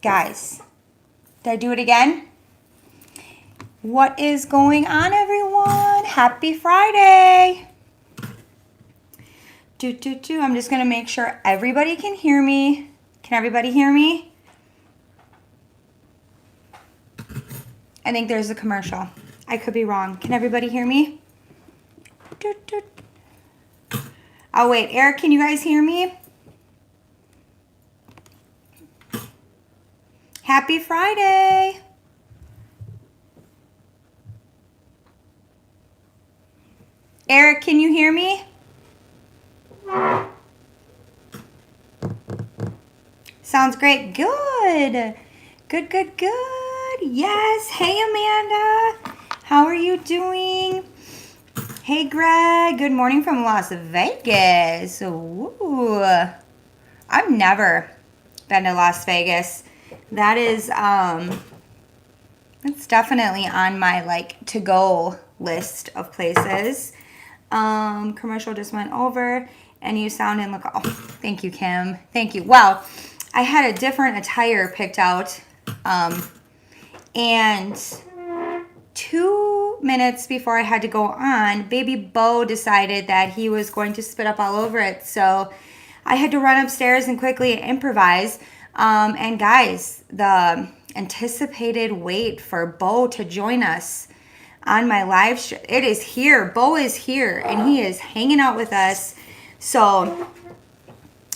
Guys, did I do it again? What is going on, everyone? Happy Friday. I'm just going to make sure everybody can hear me. Can everybody hear me? I think there's a commercial. I could be wrong. Can everybody hear me? Oh, wait. Eric, can you guys hear me? Happy Friday. Eric, can you hear me? Sounds great. Good. Good. Yes. Hey, Amanda. How are you doing? Hey, Greg. Good morning from Las Vegas. Ooh. I've never been to Las Vegas. That is, it's definitely on my, to-go list of places. Commercial just went over, and you sound and look, oh, thank you, Kim. Thank you. Well, I had a different attire picked out, and 2 minutes before I had to go on, baby Bo decided that he was going to spit up all over it, so I had to run upstairs and quickly improvise. And guys, the anticipated wait for Bo to join us on my live show, it is here. Bo is here, and he is hanging out with us. So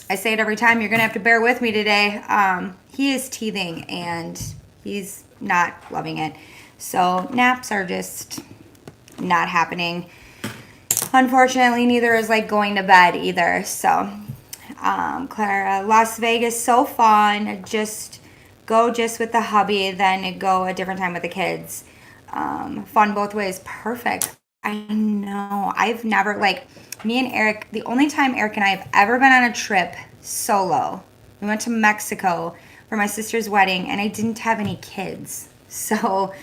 I say it every time, you're going to have to bear with me today. He is teething, and he's not loving it. So naps are just not happening. Unfortunately, neither is going to bed either. So Clara, Las Vegas, so fun. Just go with the hubby, then go a different time with the kids. Fun both ways. Perfect. I know. I've never, me and Eric, the only time Eric and I have ever been on a trip solo, we went to Mexico for my sister's wedding, and I didn't have any kids. So,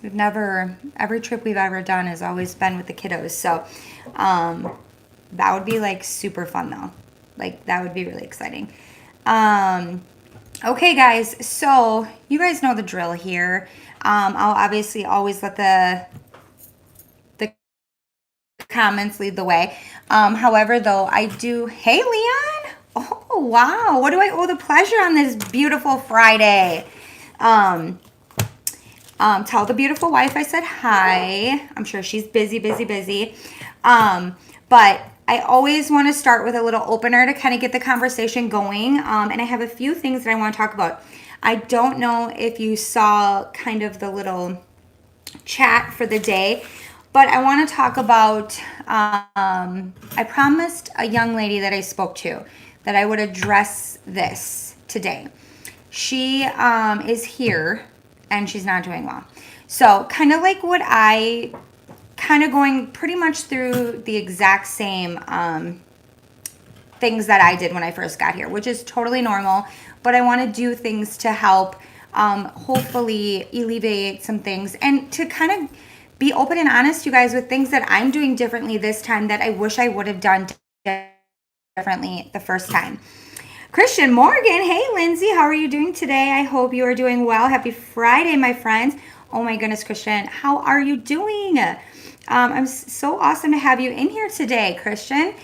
we've never, every trip we've ever done has always been with the kiddos. So, that would be super fun though. That would be really exciting. Okay guys, so you guys know the drill here. I'll obviously always let the comments lead the way. However though, I do, hey Leon. Oh wow, what do I owe the pleasure on this beautiful Friday? Tell the beautiful wife I said hi. I'm sure she's busy. But I always want to start with a little opener to kind of get the conversation going. And I have a few things that I want to talk about. I don't know if you saw kind of the little chat for the day, but I want to talk about, I promised a young lady that I spoke to that I would address this today. She is here and she's not doing well. So kind of like what I kind of going pretty much through the exact same things that I did when I first got here, which is totally normal, but I want to do things to help hopefully alleviate some things and to kind of be open and honest, you guys, with things that I'm doing differently this time that I wish I would have done differently the first time. Christian Morgan, hey Lindsey, how are you doing today? I hope you are doing well. Happy Friday, my friends. Oh my goodness, Christian, how are you doing? I'm so awesome to have you in here today, Christian.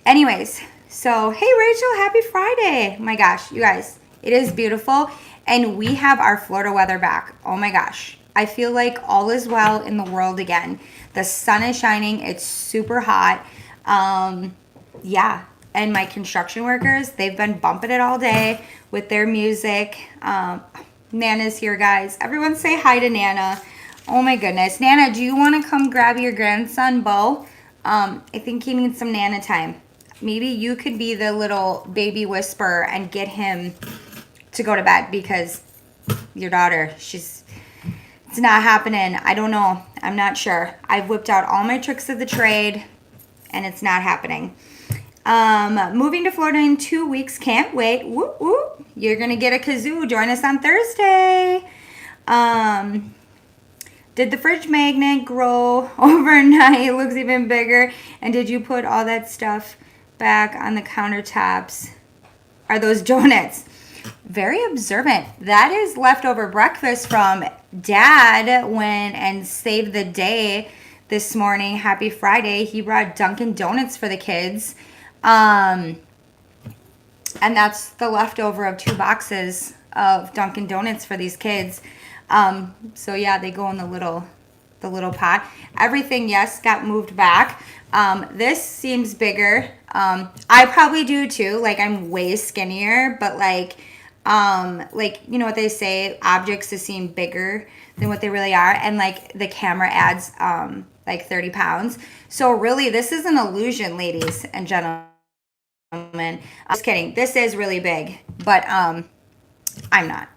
Anyways, so hey Rachel, happy Friday. My gosh, you guys, it is beautiful, and we have our Florida weather back. Oh my gosh, I feel like all is well in the world again. The sun is shining. It's super hot. Yeah. And my construction workers, they've been bumping it all day with their music. Nana's here, guys. Everyone say hi to Nana. Oh my goodness. Nana, do you want to come grab your grandson, Bo? I think he needs some Nana time. Maybe you could be the little baby whisperer and get him to go to bed, because your daughter, it's not happening. I don't know. I'm not sure. I've whipped out all my tricks of the trade, and it's not happening. Moving to Florida in 2 weeks. Can't wait. Whoop, whoop. You're going to get a kazoo. Join us on Thursday. Did the fridge magnet grow overnight? It looks even bigger. And did you put all that stuff back on the countertops? are those donuts? Very observant. That is leftover breakfast from Dad and saved the day this morning. Happy Friday. He brought Dunkin' Donuts for the kids. And that's the leftover of 2 boxes of Dunkin' Donuts for these kids. So yeah, they go in the little pot. Everything, yes, got moved back. This seems bigger. I probably do too. Like, I'm way skinnier, but like, you know what they say, objects to seem bigger than what they really are. And like the camera adds, like 30 pounds. So really, this is an illusion, ladies and gentlemen. Just kidding. This is really big, but, I'm not.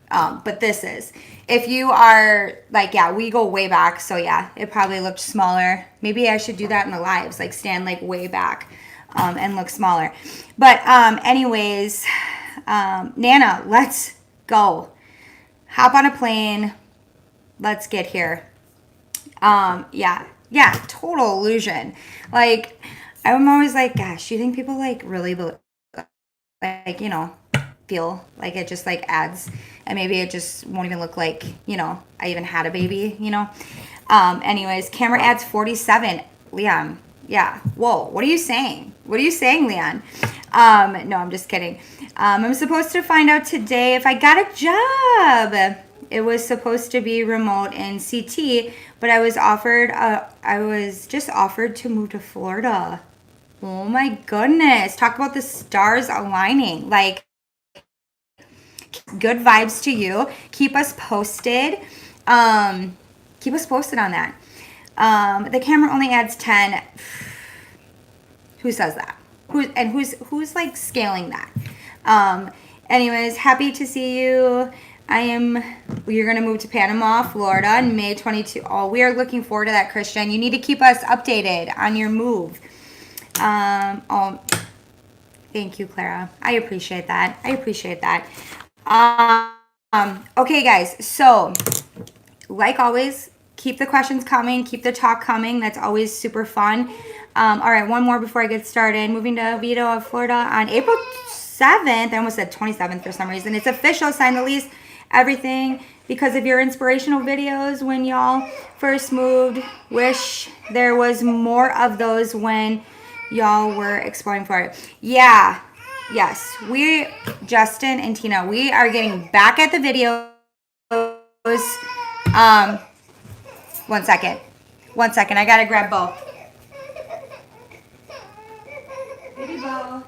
But this is. If you are like, yeah, we go way back. So yeah, it probably looked smaller. Maybe I should do that in the lives, like stand like way back, and look smaller. But, anyways, Nana, let's go. Hop on a plane. Let's get here. Yeah, total illusion. Like, I'm always like, gosh, do you think people like really like, you know, feel like it just like adds, and maybe it just won't even look like, you know, I even had a baby, you know? Anyways, camera adds 47. Leon, yeah. Whoa, what are you saying? What are you saying, Leon? No, I'm just kidding. I'm supposed to find out today if I got a job. It was supposed to be remote in CT, but I was just offered to move to Florida. Oh my goodness. Talk about the stars aligning. Like, good vibes to you. Keep us posted. Keep us posted on that. The camera only adds 10. Who says that? Who's like scaling that? Anyways, happy to see you. You're going to move to Panama, Florida in May 22. Oh, we are looking forward to that, Christian. You need to keep us updated on your move. Oh, thank you, Clara. I appreciate that. Okay, guys. So, like always, keep the questions coming. Keep the talk coming. That's always super fun. All right, one more before I get started. Moving to Oviedo, Florida on April 7th. I almost said 27th for some reason. It's official. Sign the lease. Everything because of your inspirational videos when y'all first moved. Wish there was more of those when y'all were exploring for it. Yeah. Yes. Justin and Tina, we are getting back at the videos. 1 second. I gotta grab Bo. Baby Bo.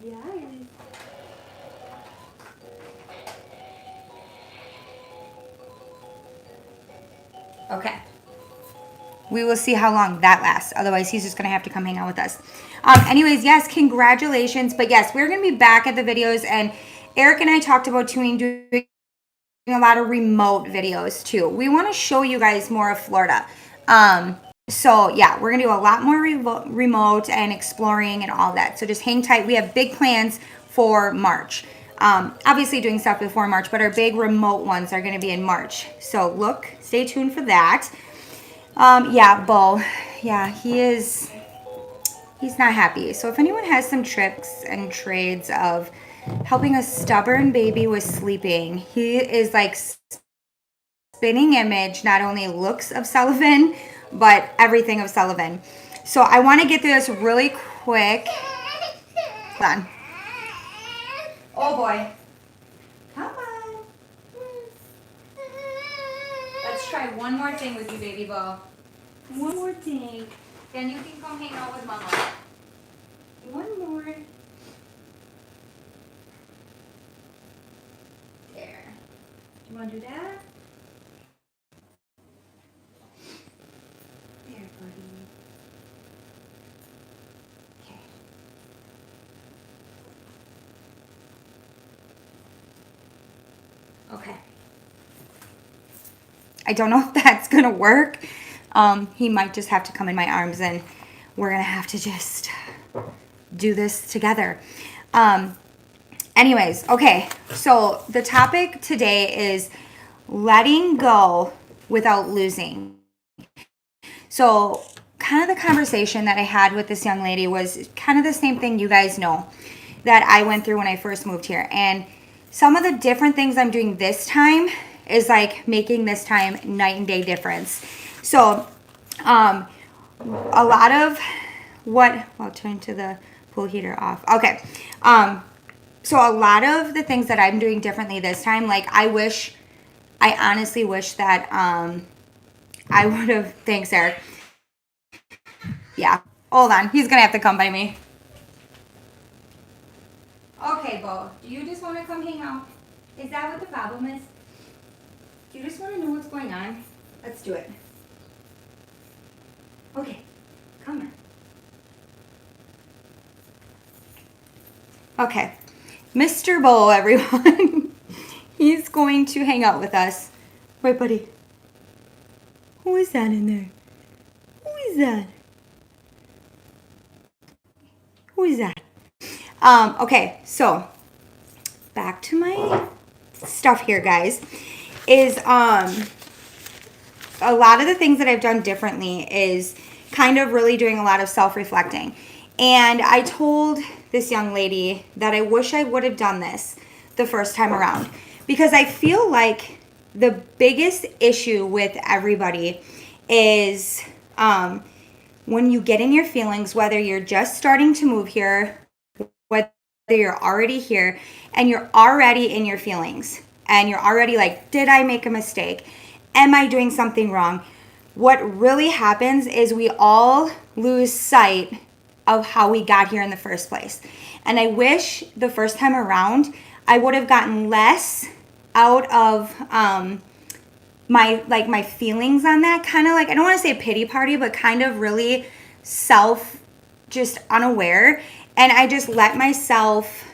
Yeah. Okay. We will see how long that lasts. Otherwise, he's just going to have to come hang out with us. Anyways, yes, congratulations. But yes, we're going to be back at the videos. And Eric and I talked about doing a lot of remote videos too. We want to show you guys more of Florida. So yeah, we're going to do a lot more remote and exploring and all that. So just hang tight. We have big plans for March. Obviously doing stuff before March, but our big remote ones are going to be in March. So stay tuned for that. Yeah, Bo. Yeah, he's not happy. So if anyone has some tricks and trades of helping a stubborn baby with sleeping, he is like spinning image, not only looks of Sullivan, but everything of Sullivan. So I want to get through this really quick. Hold on. Oh boy. Come on. Let's try one more thing with you, baby Bo. One more thing. Then you can come hang out with Mama. One more. There. You want to do that? There, buddy. Okay. Okay. I don't know if that's going to work. He might just have to come in my arms and we're going to have to just do this together. Anyways, okay. So the topic today is letting go without losing. So kind of the conversation that I had with this young lady was kind of the same thing you guys know that I went through when I first moved here. And some of the different things I'm doing this time is like making this time night and day difference. So a lot of what, I'll turn to the pool heater off. Okay. So a lot of the things that I'm doing differently this time, like I honestly wish that I would have, thanks Eric. Yeah, hold on. He's going to have to come by me. Okay, Bo, do you just want to come hang out? Is that what the problem is? Do you just want to know what's going on? Let's do it. Okay, come on. Okay, Mr. Bo, everyone. He's going to hang out with us. Right, buddy? Who is that in there? Who is that? Who is that? Okay, so back to my stuff here, guys, is a lot of the things that I've done differently is kind of really doing a lot of self-reflecting. And I told this young lady that I wish I would have done this the first time around, because I feel like the biggest issue with everybody is when you get in your feelings, whether you're just starting to move here, whether you're already here, and you're already in your feelings, and you're already like, did I make a mistake? Am I doing something wrong? What really happens is we all lose sight of how we got here in the first place. And I wish the first time around, I would have gotten less out of my feelings on that, kind of like, I don't want to say a pity party, but kind of really just unaware. And I just let myself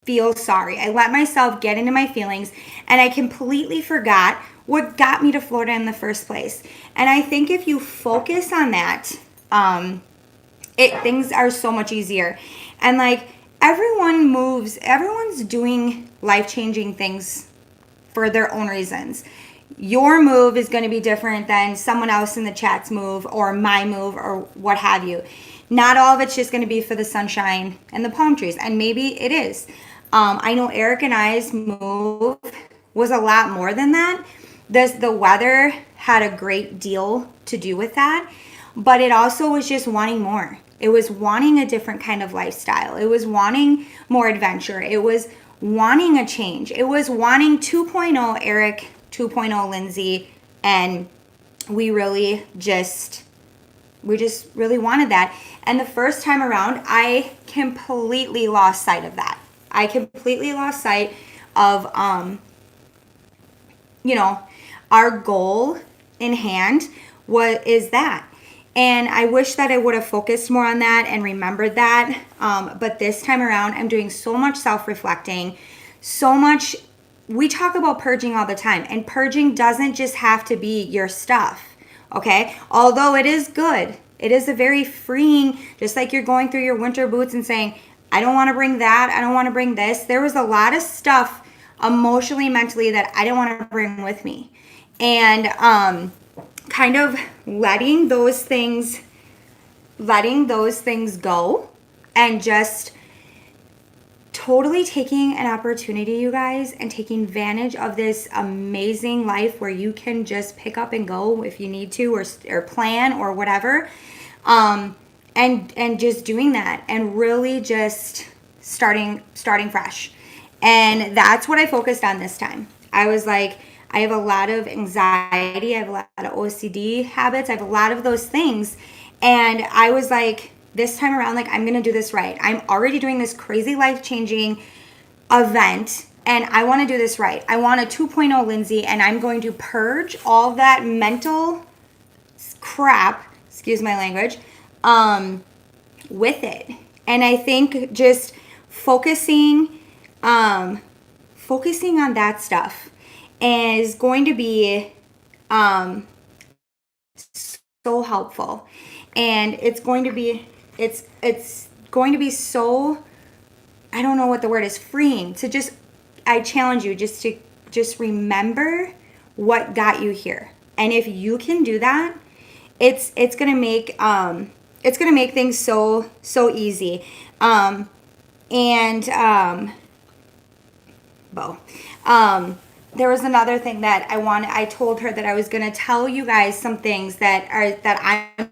feel sorry. I let myself get into my feelings, and I completely forgot what got me to Florida in the first place. And I think if you focus on that, things are so much easier. And like everyone moves, everyone's doing life-changing things for their own reasons. Your move is going to be different than someone else in the chat's move or my move or what have you. Not all of it's just going to be for the sunshine and the palm trees, and maybe it is. I know Eric and I's move was a lot more than that. The weather had a great deal to do with that, but it also was just wanting more. It was wanting a different kind of lifestyle. It was wanting more adventure. It was wanting a change. It was wanting 2.0 Eric, 2.0 Lindsey, and we just really wanted that. And the first time around, I completely lost sight of that. I completely lost sight of, our goal in hand. What is that? And I wish that I would have focused more on that and remembered that. But this time around, I'm doing so much self-reflecting, so much. We talk about purging all the time, and purging doesn't just have to be your stuff. Okay, although it is good, it is a very freeing, just like you're going through your winter boots and saying, I don't want to bring that, I don't want to bring this. There was a lot of stuff emotionally, mentally that I didn't want to bring with me. And kind of letting those things go, and just totally taking an opportunity, you guys, and taking advantage of this amazing life where you can just pick up and go if you need to, or plan or whatever, and just doing that and really just starting fresh. And that's what I focused on this time. I was like, I have a lot of anxiety, I have a lot of OCD habits, I have a lot of those things, and I was like, this time around, like, I'm going to do this right. I'm already doing this crazy life-changing event, and I want to do this right. I want a 2.0 Lindsey, and I'm going to purge all that mental crap, excuse my language, with it. And I think just focusing on that stuff is going to be so helpful. And it's going to be so, I don't know what the word is, freeing to just, I challenge you just to remember what got you here. And if you can do that, it's gonna make things so easy. And Bo. There was another thing that I told her that I was gonna tell you guys some things that I'm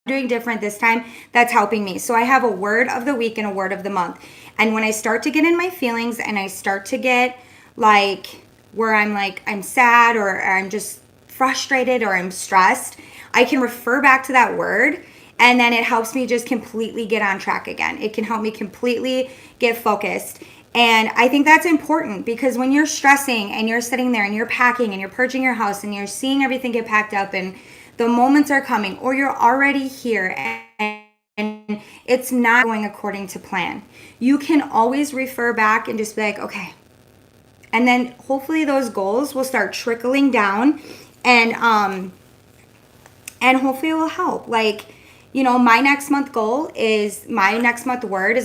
doing different this time that's helping me. So I have a word of the week and a word of the month. And when I start to get in my feelings and I start to get like where I'm sad or I'm just frustrated or I'm stressed, I can refer back to that word, and then it helps me just completely get on track again. It can help me completely get focused. And I think that's important, because when you're stressing and you're sitting there and you're packing and you're purging your house and you're seeing everything get packed up and the moments are coming, or you're already here and it's not going according to plan, you can always refer back and just be like, okay. And then hopefully those goals will start trickling down, and hopefully it will help. Like, my next month word is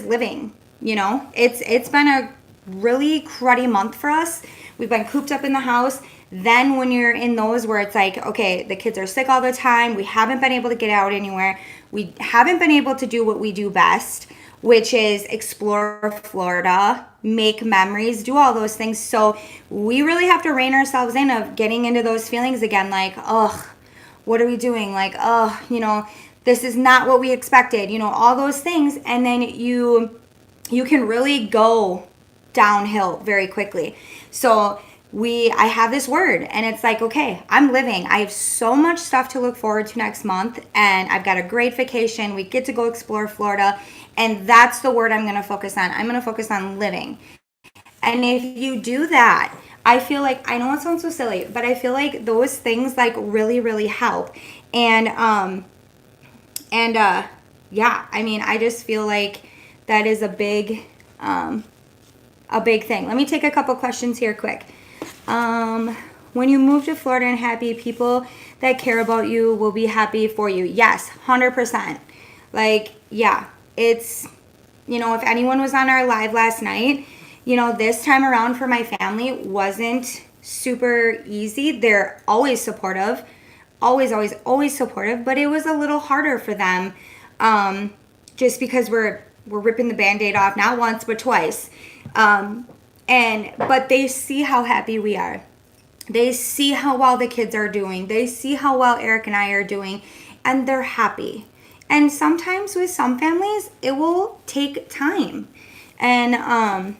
living. It's been a really cruddy month for us. We've been cooped up in the house. Then when you're in those where it's like, okay, the kids are sick all the time, we haven't been able to get out anywhere, we haven't been able to do what we do best, which is explore Florida, make memories, do all those things. So we really have to rein ourselves in of getting into those feelings again, like, ugh, what are we doing? Like, this is not what we expected, all those things. And then you can really go downhill very quickly. So I have this word, and it's like, okay, I'm living. I have so much stuff to look forward to next month, and I've got a great vacation. We get to go explore Florida, and that's the word I'm going to focus on. I'm going to focus on living. And if you do that, I feel like, I know it sounds so silly, but I feel like those things like really, really help. And yeah, I mean, I just feel like that is a big thing. Let me take a couple questions here quick. When you move to Florida and happy, people that care about you will be happy for you. Yes, 100%. Like, yeah, it's, if anyone was on our live last night, this time around for my family wasn't super easy. They're always supportive, always supportive, but it was a little harder for them, just because we're ripping the Band-Aid off, not once, but twice. But they see how happy we are. They see how well the kids are doing. They see how well Eric and I are doing, and they're happy. And sometimes with some families, it will take time. And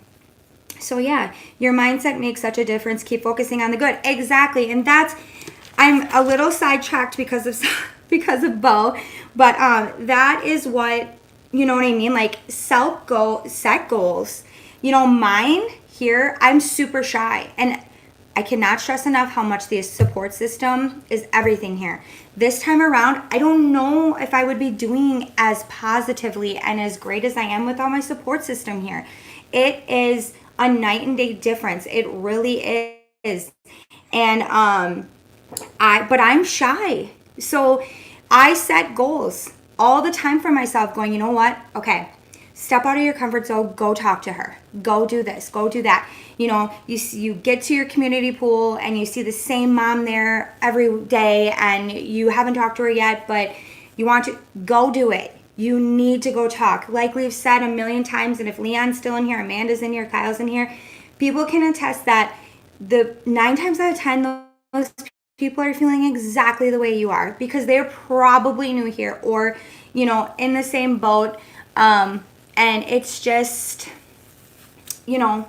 so yeah, your mindset makes such a difference. Keep focusing on the good. Exactly. And I'm a little sidetracked because of Bo, but that is what, you know what I mean? Like, set goals. Mine here, I'm super shy, and I cannot stress enough how much the support system is everything here. This time around, I don't know if I would be doing as positively and as great as I am without my support system here. It is a night and day difference. It really is. And but I'm shy. So I set goals all the time for myself, going, you know what? Okay, step out of your comfort zone, go talk to her, go do this, go do that. You get to your community pool and you see the same mom there every day, and you haven't talked to her yet, but you want to go do it. You need to go talk. Like we've said a million times, and if Leon's still in here, Amanda's in here, Kyle's in here, people can attest that the 9 times out of 10, those people are feeling exactly the way you are, because they're probably new here or, in the same boat. And it's just, you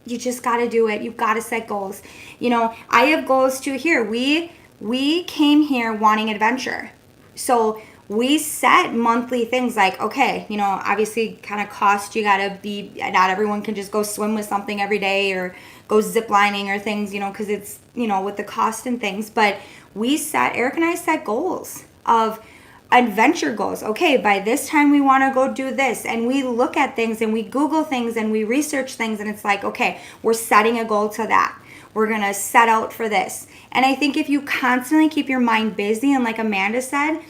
just got to do it. You've got to set goals. I have goals too here. We came here wanting adventure. So we set monthly things like, okay, obviously kind of cost, you got to be, not everyone can just go swim with something every day or go zip lining or things, because it's, with the cost and things. But Eric and I set goals of adventure goals. Okay, by this time we want to go do this, and we look at things and we Google things and we research things, and it's like, okay, we're setting a goal to that. We're going to set out for this. And I think if you constantly keep your mind busy, and like Amanda said,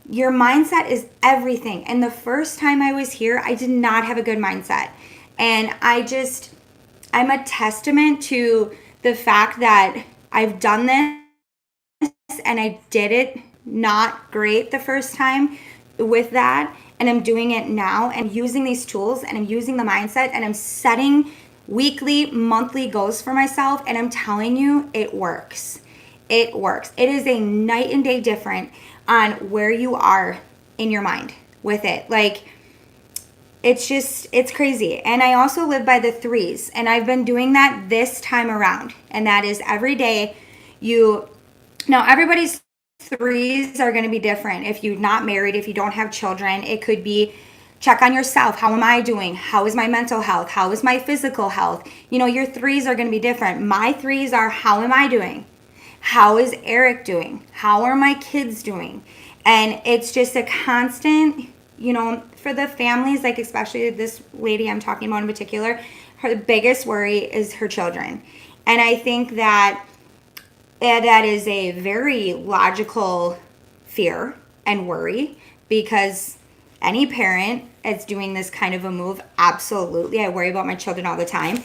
your mindset is everything. And the first time I was here, I did not have a good mindset. And I'm a testament to the fact that I've done this and I did it not great the first time with that, and I'm doing it now and using these tools and I'm using the mindset and I'm setting weekly, monthly goals for myself, and I'm telling you, it works. It works. It is a night and day different on where you are in your mind with it. Like, it's crazy. And I also live by the threes, and I've been doing that this time around, and that is every day now everybody's threes are going to be different. If you're not married, if you don't have children, it could be check on yourself. How am I doing? How is my mental health? How is my physical health? Your threes are going to be different. My threes are, how am I doing? How is Eric doing? How are my kids doing? And it's just a constant, for the families, like especially this lady I'm talking about in particular, her biggest worry is her children. And I think that is a very logical fear and worry, because any parent is doing this kind of a move. Absolutely. I worry about my children all the time.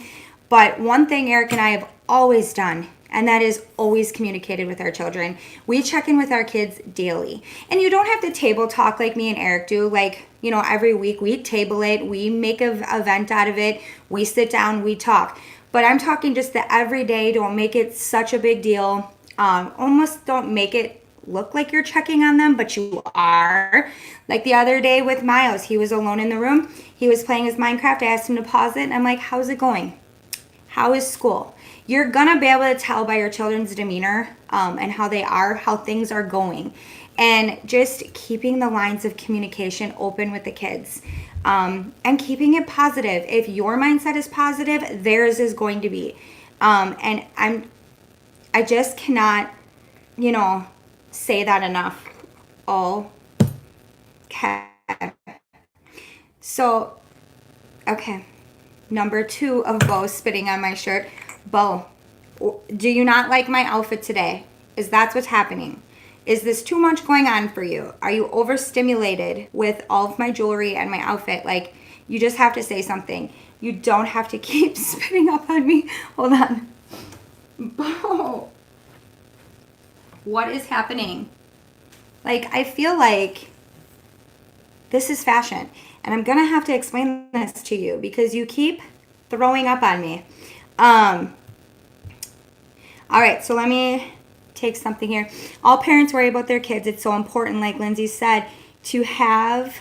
But one thing Eric and I have always done, and that is always communicated with our children. We check in with our kids daily. And you don't have to table talk like me and Eric do. Like, every week we table it. We make an event out of it. We sit down, we talk. But I'm talking just the everyday. Don't make it such a big deal. Almost don't make it look like you're checking on them, but you are. Like the other day with Miles, he was alone in the room. He was playing his Minecraft. I asked him to pause it, and I'm like, how's it going? How is school? You're going to be able to tell by your children's demeanor and how they are, how things are going. And just keeping the lines of communication open with the kids. And keeping it positive. If your mindset is positive, theirs is going to be. And I just cannot, say that enough. Okay. So, okay. Number 2 of Bo spitting on my shirt. Bo, do you not like my outfit today? Is that what's happening? Is this too much going on for you? Are you overstimulated with all of my jewelry and my outfit? Like, you just have to say something. You don't have to keep spitting up on me. Hold on. Bo, what is happening? Like, I feel like this is fashion. And I'm going to have to explain this to you because you keep throwing up on me. All right, so let me take something here. All parents worry about their kids. It's so important, like Lindsey said, to have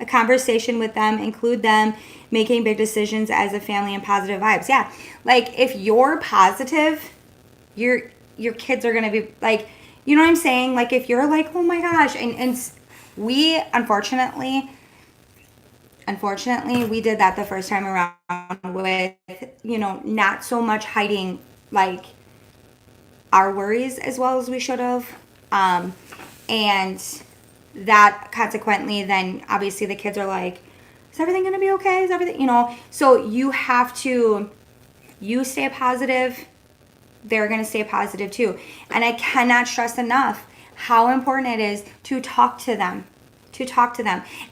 a conversation with them, include them, making big decisions as a family, and positive vibes. Yeah, like if you're positive, your kids are gonna be like, you know what I'm saying? Like if you're like, oh my gosh, and we unfortunately we did that the first time around with, not so much hiding like our worries as well as we should have. And that consequently, then obviously the kids are like, is everything going to be okay? Is everything, so you stay positive. They're going to stay positive too. And I cannot stress enough how important it is to talk to them.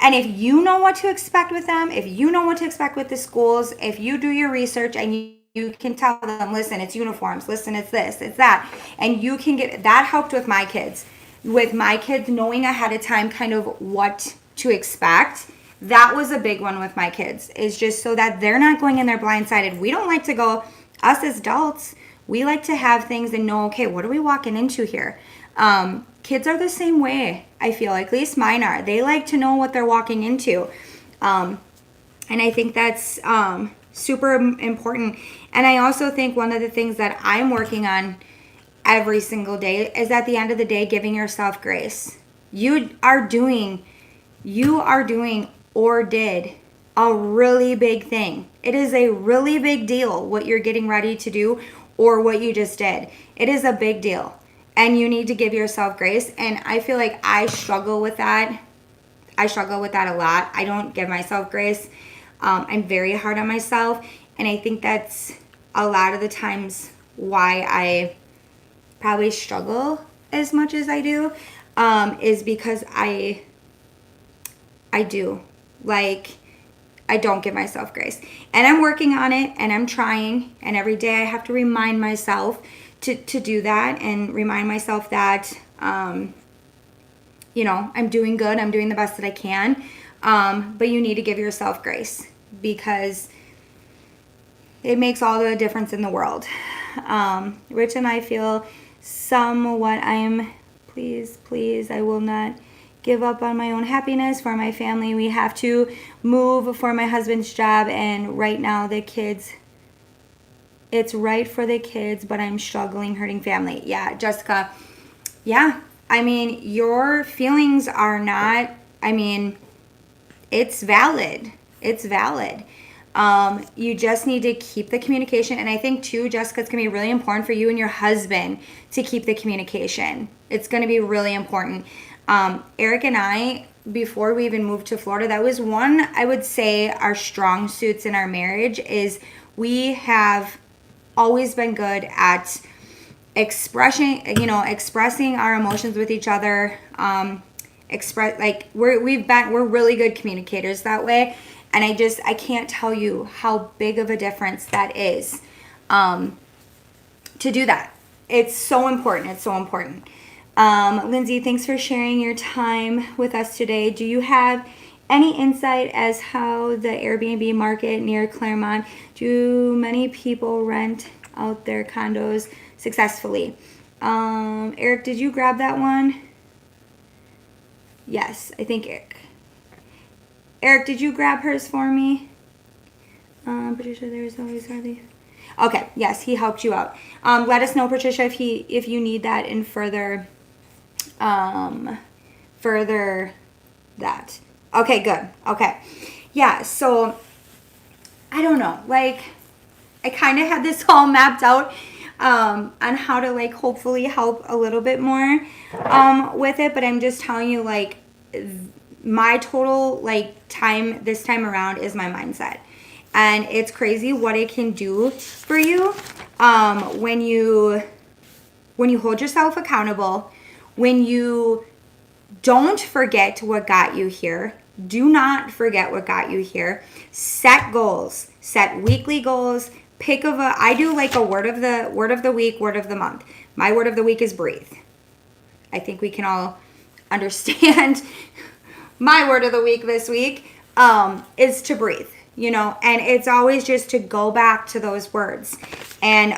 And if you know what to expect with them, if you know what to expect with the schools, if you do your research and you can tell them, listen, it's uniforms, listen, it's this, it's that. And you can get, that helped with my kids. With my kids knowing ahead of time kind of what to expect. That was a big one with my kids, is just so that they're not going in there blindsided. We don't like to go, us as adults, we like to have things and know, okay, what are we walking into here? Kids are the same way, I feel like, at least mine are. They like to know what they're walking into. And I think that's super important. And I also think one of the things that I'm working on every single day is at the end of the day, giving yourself grace. You are doing or did a really big thing. It is a really big deal what you're getting ready to do or what you just did. It is a big deal. And you need to give yourself grace. And I feel like I struggle with that. A lot. I don't give myself grace. I'm very hard on myself. And I think that's a lot of the times why I probably struggle as much as I do, is because I do. Like, I don't give myself grace. And I'm working on it, and I'm trying. And every day I have to remind myself to do that and remind myself that, you know, I'm doing good. I'm doing the best that I can. But you need to give yourself grace, because it makes all the difference in the world. Rich and I feel somewhat, please, I will not give up on my own happiness for my family. We have to move for my husband's job, and right now the kids, it's right for the kids, but I'm struggling, hurting family. Yeah, Jessica. Yeah, I mean, your feelings are not, I mean, it's valid. It's valid. You just need to keep the communication. And I think too, Jessica, it's going to be really important for you and your husband to keep the communication. It's going to be really important. Eric and I, before we even moved to Florida, that was one, I would say, our strong suits in our marriage is we have always been good at expressing our emotions with each other. We're really good communicators that way. And I can't tell you how big of a difference that is, to do that. It's so important. It's so important. Lindsey, thanks for sharing your time with us today. Do you have any insight as how the Airbnb market near Clermont, do many people rent out their condos successfully? Eric, did you grab that one? Yes, I think Eric. Eric, did you grab hers for me? Patricia, there's always hardly. Okay, yes, he helped you out. Let us know, Patricia, if you need that in further that. Okay, good. Okay. Yeah, so I don't know. Like, I kind of had this all mapped out on how to, like, hopefully help a little bit more with it, but I'm just telling you, like, my total, like, time this time around is my mindset. And it's crazy what it can do for you when you hold yourself accountable, when you don't forget what got you here. Do not forget what got you here. Set goals. Set weekly goals. I do like a word of the week, word of the month. My word of the week is breathe. I think we can all understand my word of the week this week is to breathe, you know, and it's always just to go back to those words and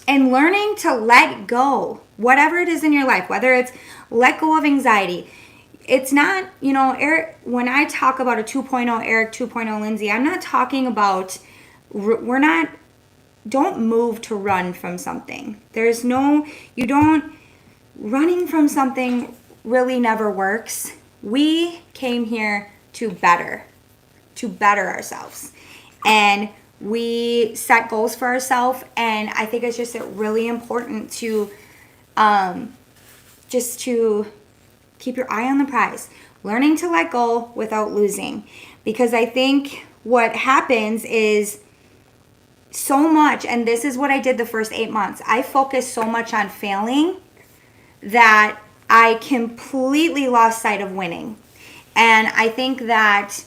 learning to let go, whatever it is in your life, whether it's let go of anxiety. It's not, you know, Eric, when I talk about a 2.0 Eric, 2.0 Lindsey, I'm not talking about, don't move to run from something. Running from something really never works. We came here to better ourselves. And we set goals for ourselves. And I think it's just really important to just to keep your eye on the prize. Learning to let go without losing. Because I think what happens is so much, and this is what I did the first 8 months. I focused so much on failing that I completely lost sight of winning. And I think that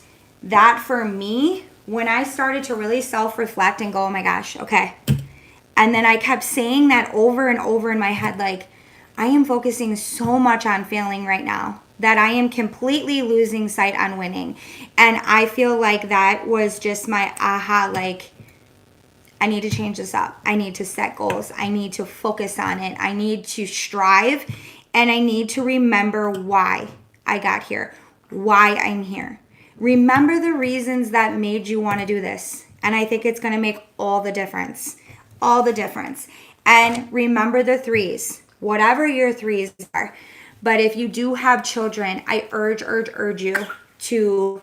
for me, when I started to really self-reflect and go, oh my gosh, okay. And then I kept saying that over and over in my head, like, I am focusing so much on failing right now that I am completely losing sight on winning. And I feel like that was just my aha, like, I need to change this up. I need to set goals. I need to focus on it. I need to strive. And I need to remember why I got here, why I'm here. Remember the reasons that made you want to do this. And I think it's going to make all the difference. All the difference. And remember the threes, whatever your threes are. But if you do have children, I urge you to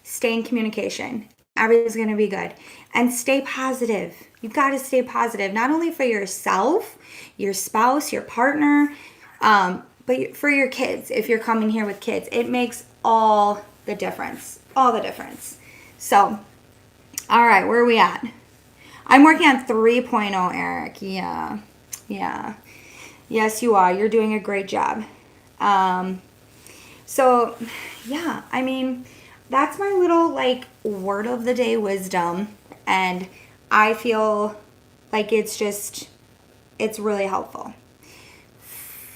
stay in communication. Everything's going to be good. And stay positive. You've got to stay positive, not only for yourself, your spouse, your partner, but for your kids. If you're coming here with kids, it makes all the difference. All the difference. So, all right, where are we at? I'm working on 3.0, Eric. Yeah. Yes, you are. You're doing a great job. So, yeah, I mean, that's my little, like, word of the day wisdom. And I feel like it's just It's really helpful.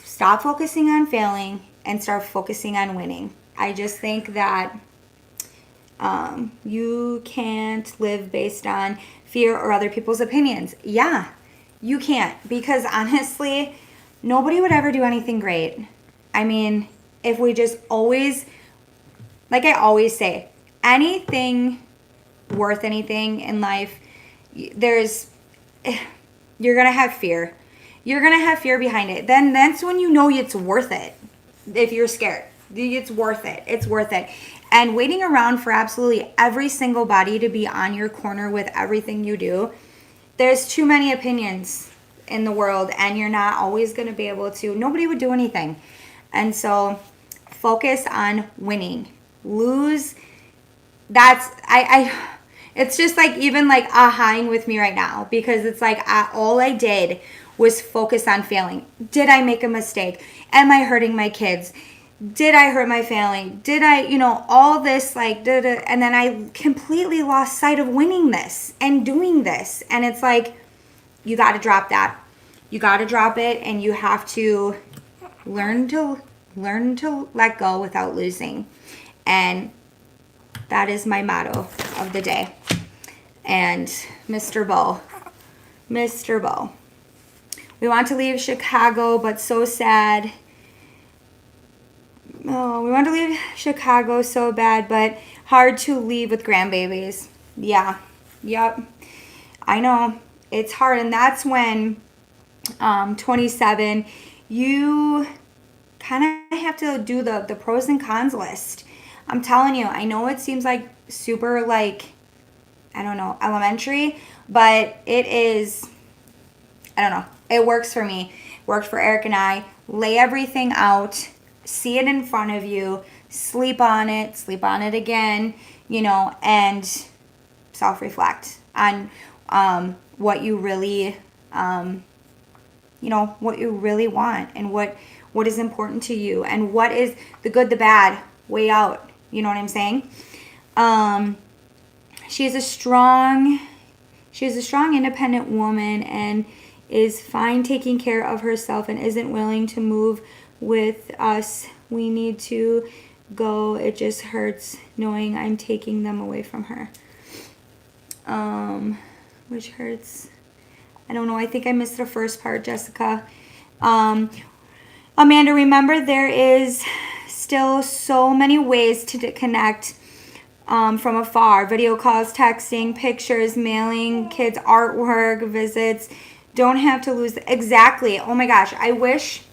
Stop focusing on failing and start focusing on winning. I just think that you can't live based on fear or other people's opinions. Yeah, you can't, because honestly, nobody would ever do anything great. I mean, if we just always, like I always say, anything worth anything in life, you're going to have fear. You're going to have fear behind it. Then that's when you know it's worth it. If you're scared, it's worth it. It's worth it. And waiting around for absolutely every single body to be on your corner with everything you do, there's too many opinions in the world, and you're not always going to be able to, nobody would do anything. And so focus on winning. Lose, it's just like even like ahaing with me right now, because it's like all I did was focus on failing. Did I make a mistake? Am I hurting my kids? Did I hurt my family? Did I, all this like, and then I completely lost sight of winning this and doing this. And it's like, you got to drop that. You got to drop it, and you have to learn to let go without losing. And that is my motto of the day. And Mr. Bo, we want to leave Chicago, but so sad. Oh, we want to leave Chicago so bad, but hard to leave with grandbabies. Yeah. Yep. I know. It's hard. And that's when 27, you kind of have to do the pros and cons list. I'm telling you, I know it seems like super like, I don't know, elementary, but it is, I don't know. It works for me. Worked for Eric and I. Lay everything out. See it in front of you. Sleep on it again, and self-reflect on what you really, what you really want, and what is important to you, and what is the good, the bad, way out. You know what I'm saying? She's a strong, independent woman, and is fine taking care of herself, and isn't willing to move with us. We need to go. It just hurts knowing I'm taking them away from her. Which hurts. I don't know. I think I missed the first part, Jessica. Amanda, remember, there is still so many ways to connect from afar. Video calls, texting, pictures, mailing, kids' artwork, visits. Don't have to lose. Exactly. Oh my gosh. I wish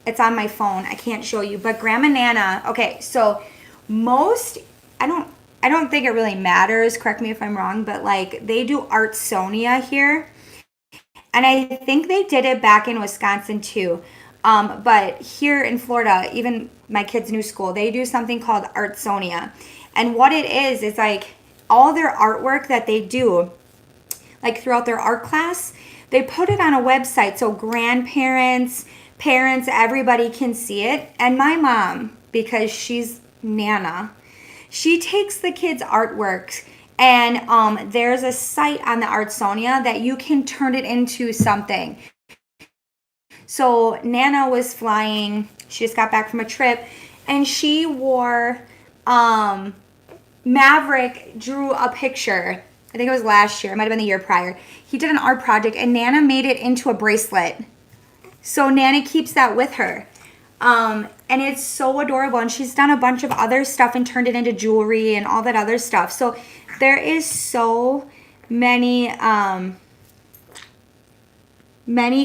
it's on my phone. I can't show you. But Grandma Nana. Okay, so I don't think it really matters. Correct me if I'm wrong. But like, they do Art Sonia here. And I think they did it back in Wisconsin too. But here in Florida, even my kids' new school, they do something called Art Sonia. And what it is like all their artwork that they do, like throughout their art class, they put it on a website so grandparents, parents, everybody can see it. And my mom, because she's Nana, she takes the kids' artwork, and there's a site on the Art Sonia that you can turn it into something. So Nana was flying. She just got back from a trip, and she wore Maverick drew a picture. I think it was last year. It might have been the year prior. He did an art project, and Nana made it into a bracelet. So Nana keeps that with her. And it's so adorable. And she's done a bunch of other stuff and turned it into jewelry and all that other stuff. So there is so many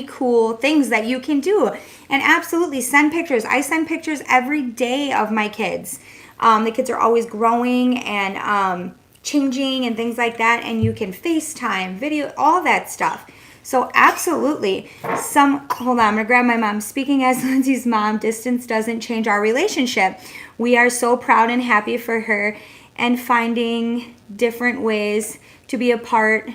cool things that you can do. And absolutely send pictures. I send pictures every day of my kids. The kids are always growing and changing and things like that. And you can FaceTime, video, all that stuff. So absolutely. Hold on, I'm going to grab my mom. Speaking as Lindsey's mom, distance doesn't change our relationship. We are so proud and happy for her, and finding different ways to be a part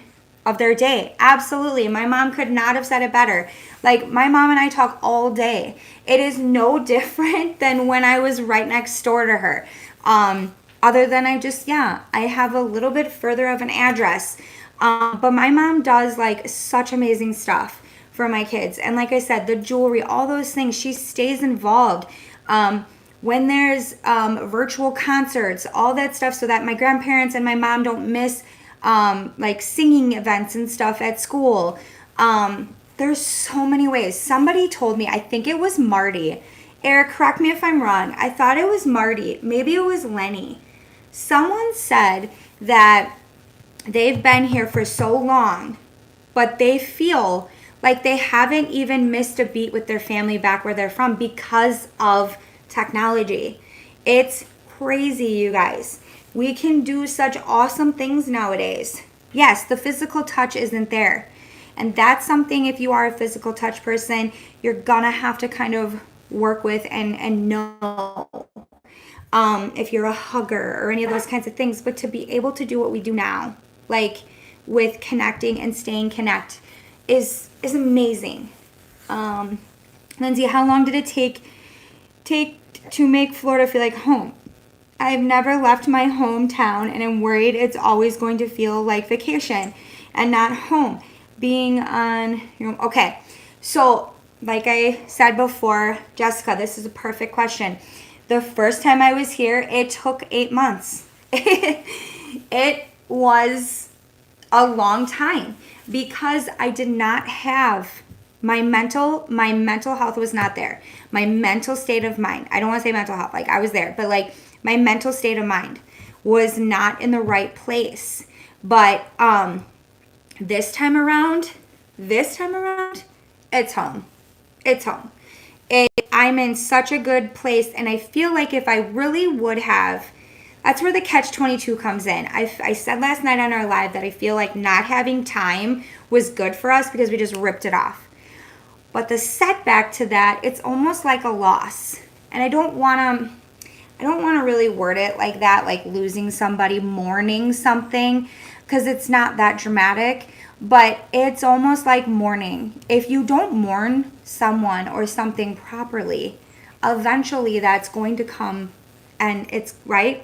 of their day. Absolutely. My mom could not have said it better. Like, my mom and I talk all day. It is no different than when I was right next door to her. Other than I have a little bit further of an address. But my mom does like such amazing stuff for my kids. And like I said, the jewelry, all those things, she stays involved. When there's virtual concerts, all that stuff, so that my grandparents and my mom don't miss like singing events and stuff at school. There's so many ways. Somebody told me, I think it was Marty. Eric, correct me if I'm wrong. I thought it was Marty. Maybe it was Lenny. Someone said that they've been here for so long, but they feel like they haven't even missed a beat with their family back where they're from because of technology. It's crazy, you guys. We can do such awesome things nowadays. Yes, the physical touch isn't there. And that's something, if you are a physical touch person, you're gonna have to kind of work with and know. If you're a hugger or any of those kinds of things. But to be able to do what we do now, like with connecting and staying connect, is amazing. Lindsey, how long did it take to make Florida feel like home? I've never left my hometown, and I'm worried it's always going to feel like vacation and not home. Being on your own. Okay, so like I said before, Jessica, this is a perfect question. The first time I was here, it took 8 months. It was a long time because I did not have my mental health was not there. My mental state of mind. I don't want to say mental health, like I was there, but like my mental state of mind was not in the right place. But this time around, it's home. It's home. I'm in such a good place, and I feel like if I really would have, that's where the catch-22 comes in. I said last night on our live that I feel like not having time was good for us because we just ripped it off. But the setback to that, it's almost like a loss. And I don't want to really word it like that, like losing somebody, mourning something, because it's not that dramatic. But it's almost like mourning. If you don't mourn someone or something properly, eventually that's going to come, and it's going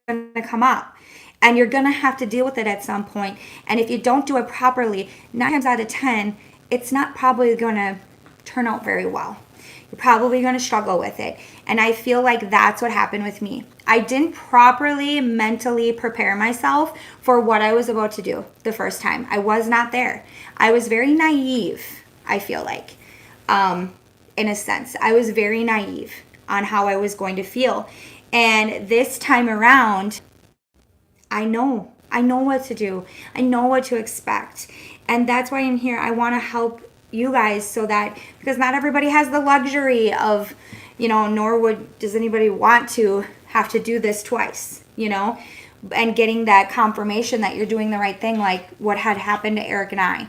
to come up. And you're going to have to deal with it at some point. And if you don't do it properly, 9 times out of 10, it's not probably going to turn out very well. You're probably going to struggle with it. And I feel like that's what happened with me. I didn't properly mentally prepare myself for what I was about to do the first time. I was not there. I was very naive, I feel like, in a sense. I was very naive on how I was going to feel. And this time around, I know what to do. I know what to expect. And that's why in here I want to help you guys, so that, because not everybody has the luxury of, nor does anybody want to have to do this twice, and getting that confirmation that you're doing the right thing, like what had happened to Eric and I.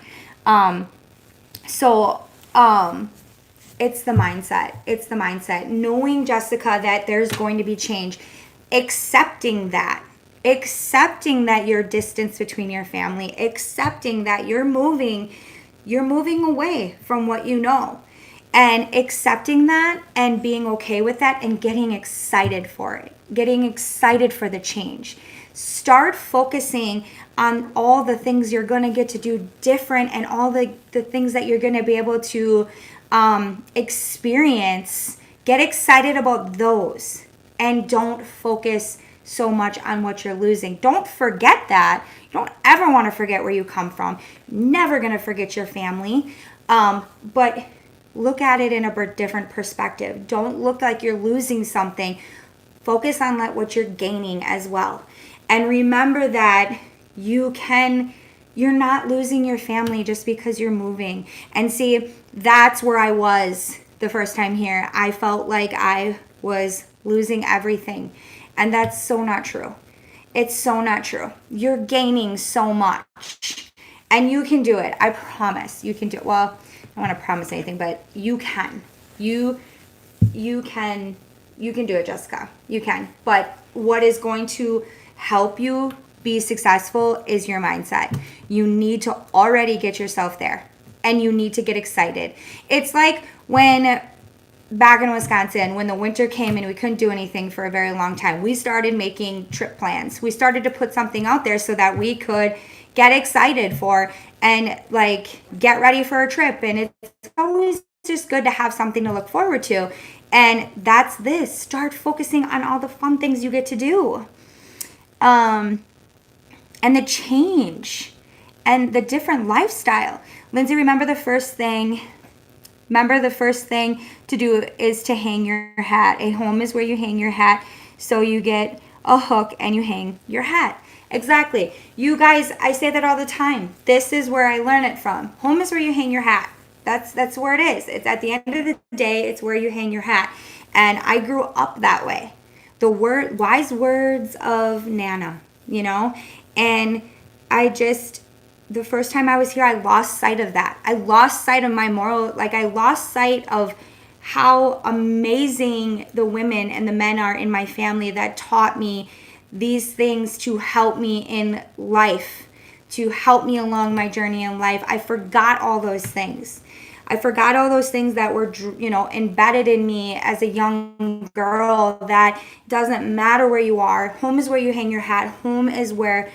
It's the mindset. Knowing, Jessica, that there's going to be change. Accepting that you're distance between your family. Accepting that you're moving away from what you know. And accepting that and being okay with that and getting excited for it. Getting excited for the change. Start focusing on all the things you're going to get to do different, and all the things that you're going to be able to experience. Get excited about those, and don't focus so much on what you're losing. Don't forget that. You don't ever want to forget where you come from. Never going to forget your family. But look at it in a different perspective. Don't look like you're losing something. Focus on what you're gaining as well. And remember that you're not losing your family just because you're moving. And see, that's where I was the first time here. I felt like I was losing everything. And that's so not true. It's so not true. You're gaining so much. And you can do it. I promise. You can do it. Well, I don't want to promise anything, but you can. You can do it, Jessica. You can. But what is going to help you be successful is your mindset. You need to already get yourself there. And you need to get excited. It's like when back in Wisconsin, when the winter came and we couldn't do anything for a very long time, we started making trip plans. We started to put something out there so that we could get excited for and like get ready for a trip. And it's always just good to have something to look forward to. And that's this. Start focusing on all the fun things you get to do. And the change and the different lifestyle. Lindsey, remember the first thing to do is to hang your hat. A home is where you hang your hat. So you get a hook and you hang your hat. Exactly. You guys, I say that all the time. This is where I learn it from. Home is where you hang your hat. That's where it is. It's at the end of the day, it's where you hang your hat. And I grew up that way. The wise words of Nana, you know? And the first time I was here, I lost sight of that. I lost sight of my moral, like I lost sight of how amazing the women and the men are in my family that taught me these things to help me in life, to help me along my journey in life. I forgot all those things. I forgot all those things that were, embedded in me as a young girl, that doesn't matter where you are. Home is where you hang your hat. Home is wherever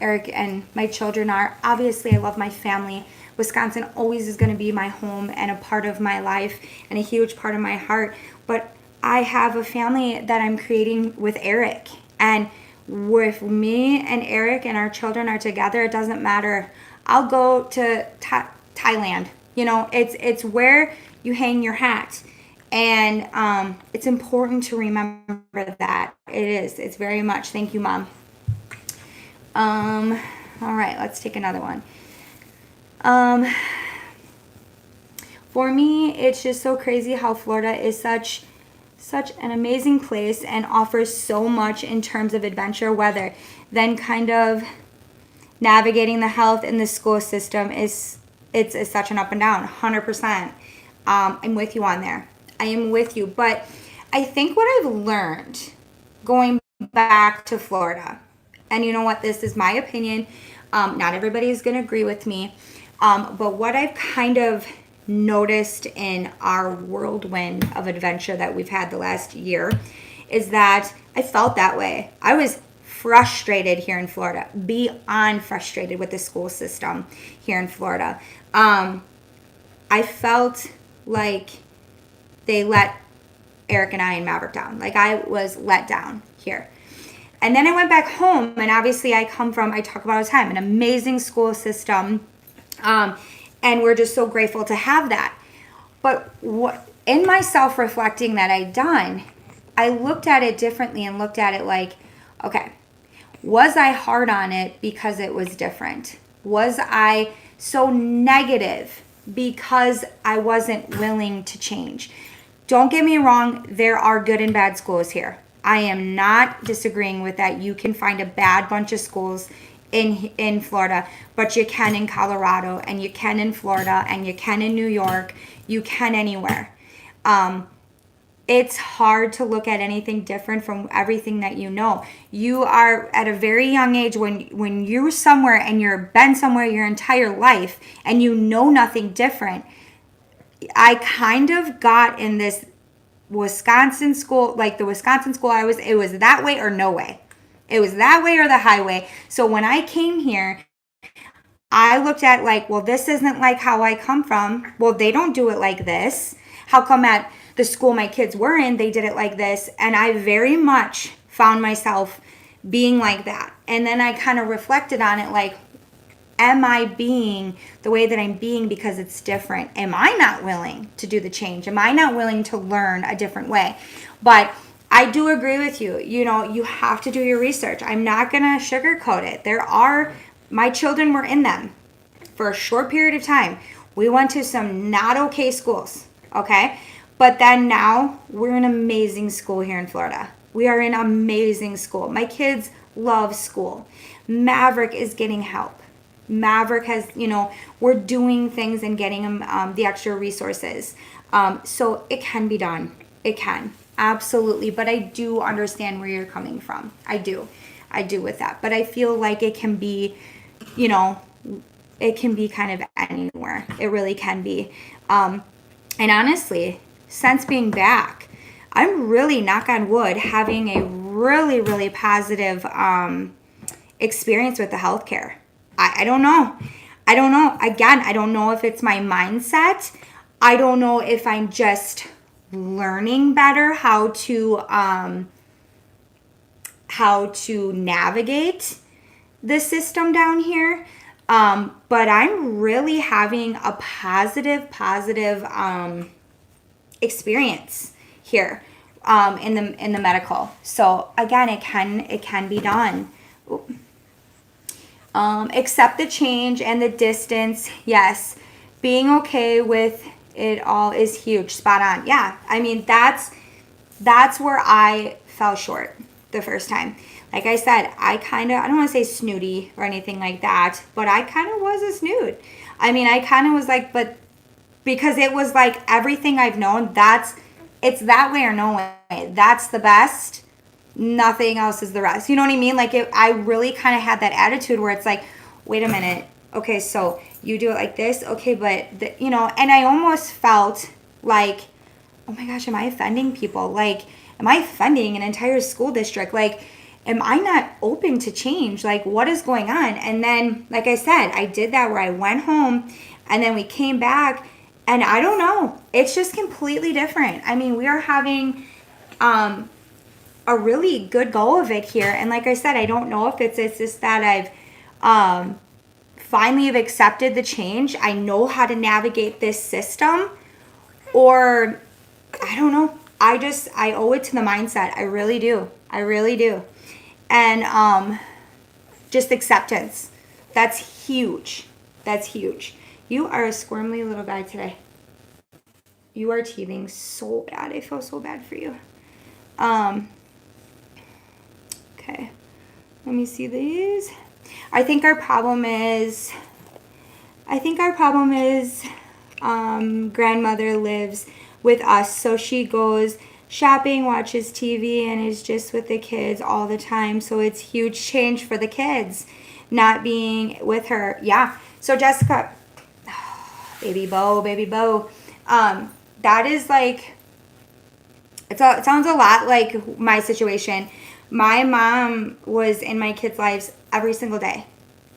Eric and my children are. Obviously, I love my family. Wisconsin always is going to be my home and a part of my life and a huge part of my heart. But I have a family that I'm creating with Eric. And with me and Eric and our children are together, it doesn't matter. I'll go to Thailand. It's where you hang your hat. And it's important to remember that. It is. It's very much. Thank you, Mom. All right, let's take another one. For me, it's just so crazy how Florida is such an amazing place and offers so much in terms of adventure weather. Then kind of navigating the health in the school system it's such an up and down, 100%. I'm with you on there. I am with you. But I think what I've learned going back to Florida, and you know what, this is my opinion. Not everybody is going to agree with me. But what I've kind of noticed in our whirlwind of adventure that we've had the last year is that I felt that way. I was frustrated here in Florida, beyond frustrated with the school system here in Florida. I felt like they let Eric and I and Maverick down. Like I was let down here. And then I went back home, and obviously I talk about all the time, an amazing school system. And we're just so grateful to have that. But in my self-reflecting that I'd done, I looked at it differently and looked at it like, okay, was I hard on it because it was different? Was I so negative because I wasn't willing to change? Don't get me wrong, there are good and bad schools here. I am not disagreeing with that. You can find a bad bunch of schools in Florida, but you can in Colorado, and you can in Florida, and you can in New York, you can anywhere. It's hard to look at anything different from everything that you know. You are at a very young age when you're somewhere and you've been somewhere your entire life and you know nothing different. I kind of got in this Wisconsin school, like the Wisconsin school it was that way or no way. It was that way or the highway. So when I came here, I looked at like, well, this isn't like how I come from. Well, they don't do it like this. How come at the school my kids were in, they did it like this? And I very much found myself being like that. And then I kind of reflected on it like, am I being the way that I'm being because it's different? Am I not willing to do the change? Am I not willing to learn a different way? But I do agree with you. You have to do your research. I'm not going to sugarcoat it. My children were in them for a short period of time. We went to some not okay schools, okay? But then now we're in an amazing school here in Florida. We are in amazing school. My kids love school. Maverick is getting help. Maverick has, we're doing things and getting them the extra resources. So it can be done. It can. Absolutely. But I do understand where you're coming from. I do with that. But I feel like it can be, it can be kind of anywhere. It really can be. And honestly, since being back, I'm really, knock on wood, having a really, really positive experience with the healthcare. I don't know. I don't know. Again, I don't know if it's my mindset. I don't know if I'm just learning better how to navigate the system down here. But I'm really having a positive experience here in the medical. So again, it can be done. Accept the change and the distance. Yes, being okay with it all is huge. Spot on. Yeah, I mean that's where I fell short the first time. Like I said, I don't want to say snooty or anything like that, but I kind of was a snoot. I mean, I kind of was like, but because it was like everything I've known, it's that way or no way. That's the best. Nothing else is the rest. You know what I mean? Like I really kind of had that attitude where it's like, wait a minute. Okay, so you do it like this. Okay, but and I almost felt like, oh my gosh, am I offending people? Like, am I offending an entire school district? Like, am I not open to change? Like, what is going on? And then, like I said, I did that where I went home and then we came back and I don't know. It's just completely different. I mean, we are having a really good go of it here. And like I said, I don't know if it's just that I've finally have accepted the change. I know how to navigate this system, or I don't know. I owe it to the mindset. I really do. I really do. And just acceptance. That's huge. That's huge. You are a squirmly little guy today. You are teething so bad. I feel so bad for you. Okay. Let me see these. I think our problem is grandmother lives with us, so she goes shopping, watches TV, and is just with the kids all the time. So it's huge change for the kids not being with her. Yeah. So Jessica, baby Bo, that is like, it sounds a lot like my situation. My mom was in my kids' lives every single day.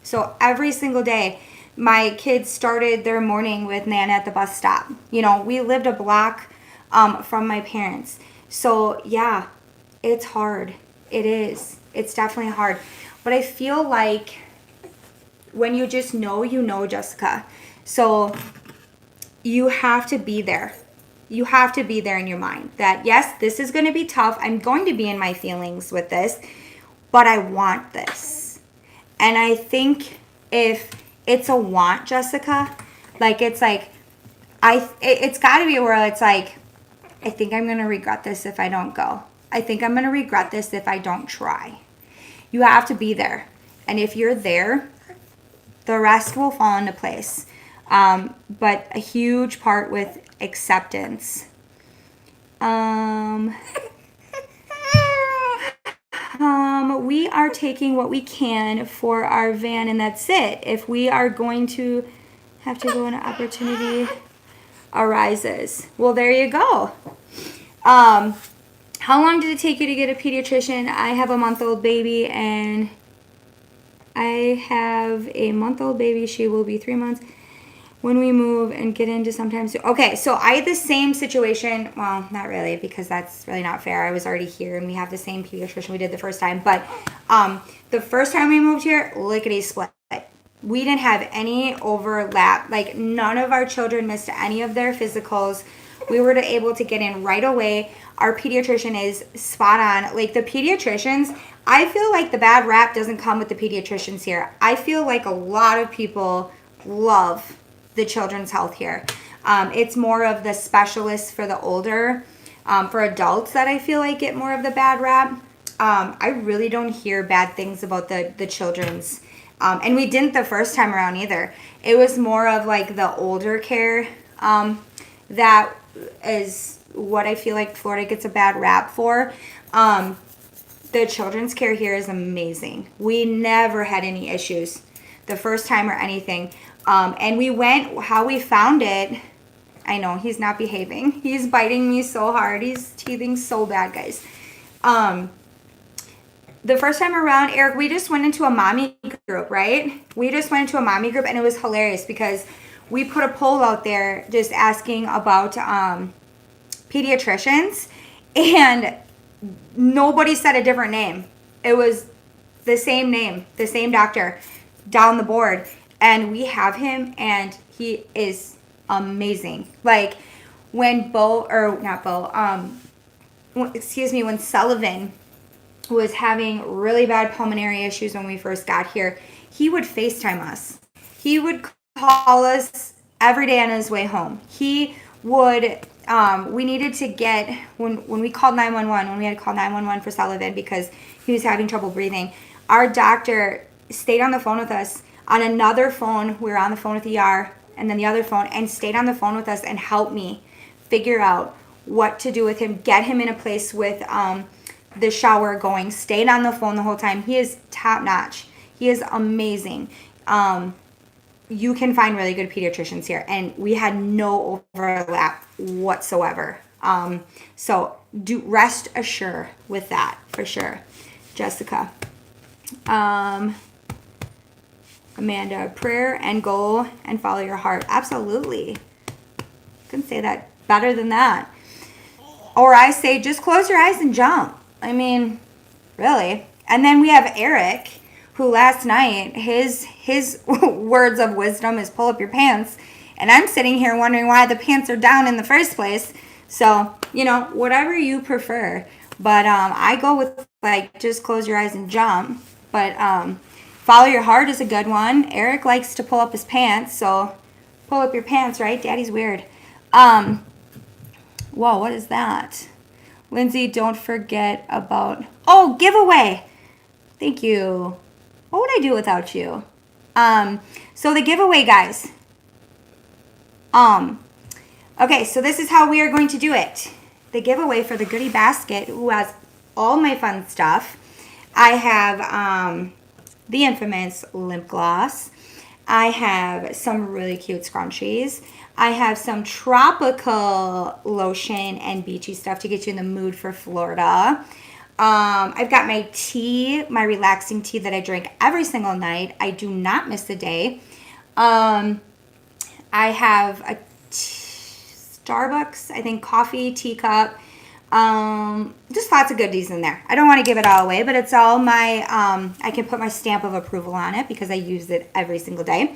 So every single day, my kids started their morning with Nana at the bus stop. We lived a block from my parents. So yeah, it's hard. It is. It's definitely hard. But I feel like when you just know, Jessica. So you have to be there. You have to be there in your mind that, yes, this is going to be tough. I'm going to be in my feelings with this, but I want this. And I think if it's a want, Jessica, like it's like, it's got to be where it's like, I think I'm going to regret this if I don't go. I think I'm going to regret this if I don't try. You have to be there. And if you're there, the rest will fall into place. But a huge part with acceptance. We are taking what we can for our van, and that's it. If we are going to have to go, an opportunity arises. Well, there you go. How long did it take you to get a pediatrician? I have a month-old baby, and she will be 3 months when we move and get into sometimes. Okay, so I had the same situation. Well, not really, because that's really not fair. I was already here and we have the same pediatrician we did the first time. But the first time we moved here, lickety split. We didn't have any overlap. Like, none of our children missed any of their physicals. We were able to get in right away. Our pediatrician is spot on. Like, the pediatricians, I feel like the bad rap doesn't come with the pediatricians here. I feel like a lot of people love the children's health here. It's more of the specialists for the older, for adults that I feel like get more of the bad rap. I really don't hear bad things about the children's. And we didn't the first time around either. It was more of like the older care that is what I feel like Florida gets a bad rap for. The children's care here is amazing. We never had any issues the first time or anything. And we went, how we found it, I know, he's not behaving. He's biting me so hard. He's teething so bad, guys. the first time around, Eric, we just went into a mommy group, right? We just went into a mommy group, and it was hilarious because we put a poll out there just asking about pediatricians, and nobody said a different name. It was the same name, the same doctor down the board. And we have him, and he is amazing. Like when when Sullivan was having really bad pulmonary issues when we first got here, he would FaceTime us. He would call us every day on his way home. He would, we needed to get, when we called 911, when we had to call 911 for Sullivan because he was having trouble breathing, our doctor stayed on the phone with us. On another phone, we were on the phone with ER, and then the other phone, and stayed on the phone with us and helped me figure out what to do with him, get him in a place with the shower going, stayed on the phone the whole time. He is top notch. He is amazing. You can find really good pediatricians here, and we had no overlap whatsoever. So do rest assured with that for sure. Jessica. Amanda, prayer and goal and follow your heart. Absolutely. Couldn't say that better than that. Or I say, just close your eyes and jump. I mean, really. And then we have Eric, who last night, his words of wisdom is pull up your pants. And I'm sitting here wondering why the pants are down in the first place. So, whatever you prefer. But I go with, just close your eyes and jump. But follow your heart is a good one. Eric likes to pull up his pants. So, pull up your pants, right? Daddy's weird. Whoa, what is that? Lindsey, don't forget about... Oh, giveaway. Thank you. What would I do without you? So the giveaway, guys. Okay, so this is how we are going to do it. The giveaway for the goodie basket, who has all my fun stuff. I have the infamous lip gloss. I have some really cute scrunchies. I have some tropical lotion and beachy stuff to get you in the mood for Florida. I've got my tea, my relaxing tea that I drink every single night. I do not miss a day. I have a Starbucks, I think, coffee teacup. Just lots of goodies in there. I don't want to give it all away, but it's all my, I can put my stamp of approval on it because I use it every single day.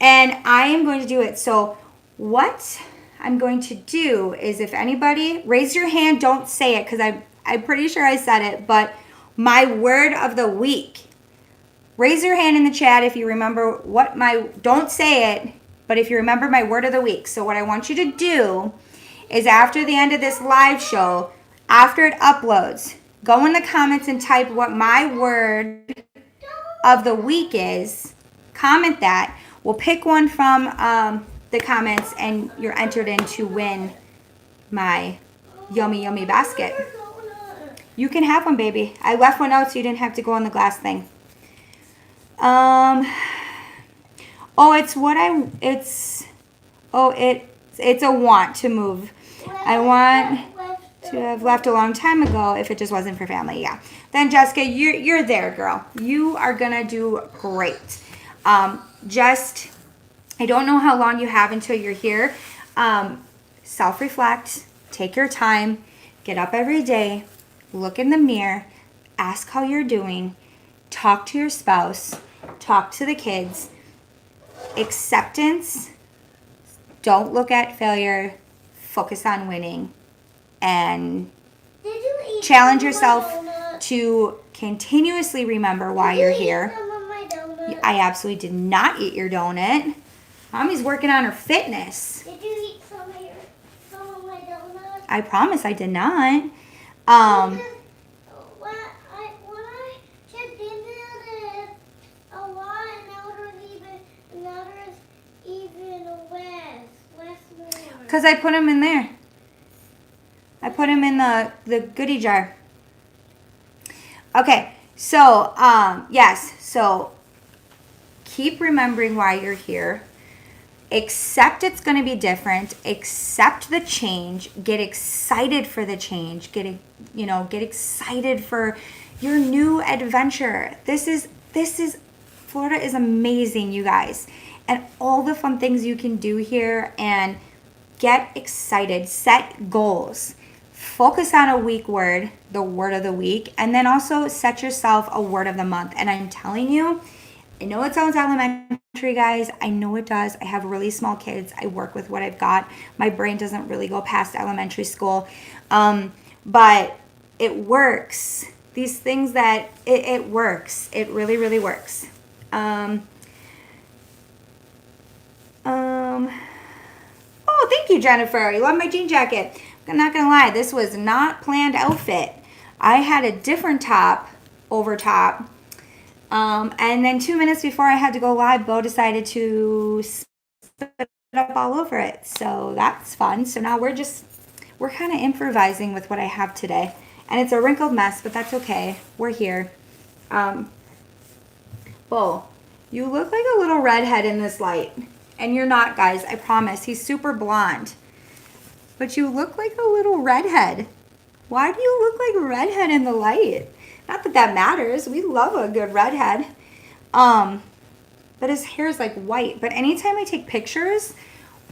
And I am going to do it. So what I'm going to do is, if anybody, raise your hand, don't say it because I'm pretty sure I said it, but my word of the week. Raise your hand in the chat if you remember what don't say it, but if you remember my word of the week. So what I want you to do is, after the end of this live show, after it uploads, go in the comments and type what my word of the week is. Comment that. We'll pick one from the comments, and you're entered in to win my yummy, yummy basket. You can have one, baby. I left one out so you didn't have to go on the glass thing. It's a want to move. I want to have left a long time ago if it just wasn't for family. Yeah. Then Jessica, you're there, girl. You are gonna do great. I don't know how long you have until you're here. Self-reflect, take your time, get up every day, look in the mirror, ask how you're doing, talk to your spouse, talk to the kids. Acceptance, don't look at failure, focus on winning, and challenge yourself to continuously remember why you're here. I absolutely did not eat your donut. Mommy's working on her fitness. Did you eat some of my donuts? I promise I did not. When I checked into it a lot, and now there's even less more. Because I put them in there. I put them in the goodie jar. Okay, so, yes, so keep remembering why you're here. accept it's going to be different, accept the change, get excited for the change, get excited for your new adventure. This is Florida is amazing, you guys, and all the fun things you can do here. And get excited, set goals, focus on a week word, the word of the week, and then also set yourself a word of the month. And I'm telling you, I know it sounds elementary, guys. I know it does. I have really small kids. I work with what I've got. My brain doesn't really go past elementary school. But it works. These things that it works. It really, really works. Oh, thank you, Jennifer. You love my jean jacket. I'm not going to lie. This was not planned outfit. I had a different top over top. And then 2 minutes before I had to go live, Bo decided to spit it up all over it. So that's fun. So now we're kind of improvising with what I have today. And it's a wrinkled mess, but that's okay. We're here. Bo, you look like a little redhead in this light. And you're not, guys. I promise. He's super blonde. But you look like a little redhead. Why do you look like a redhead in the light? Not that that matters. We love a good redhead. But his hair is like white. But anytime I take pictures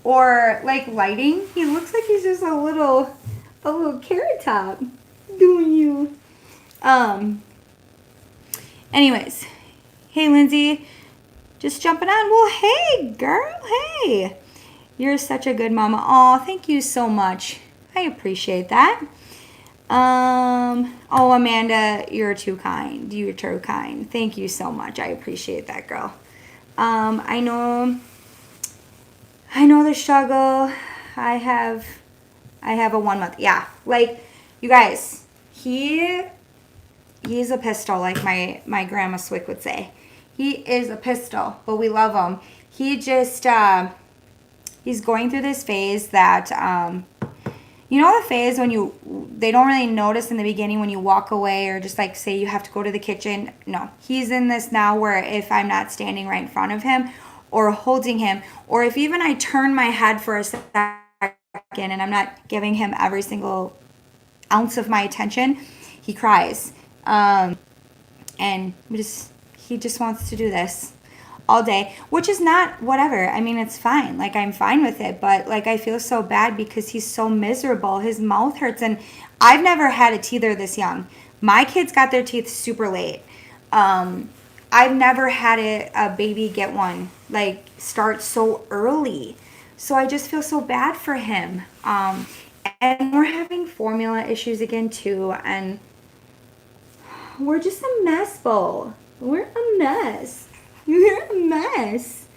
or like lighting, he looks like he's just a little carrot top. Doing you. Anyways. Hey, Lindsey. Just jumping on. Well, hey, girl. Hey. You're such a good mama. Oh, thank you so much. I appreciate that. Oh, Amanda, you're too kind. You're too kind. Thank you so much. I appreciate that, girl. I know the struggle. I have a 1 month. Yeah. Like, you guys, he's a pistol, like my grandma Swick would say. He is a pistol, but we love him. He just, he's going through this phase that, you know, the phase when they don't really notice in the beginning when you walk away or just like say you have to go to the kitchen. No, he's in this now where if I'm not standing right in front of him or holding him, or if even I turn my head for a second and I'm not giving him every single ounce of my attention, he cries. And he just wants to do this all day, which is not whatever. I mean, it's fine. Like, I'm fine with it, but like, I feel so bad because he's so miserable. His mouth hurts, and I've never had a teether this young. My kids got their teeth super late. I've never had a baby get one, like, start so early. So I just feel so bad for him. And we're having formula issues again too, and we're just a mess, Bo. We're a mess. You're a mess.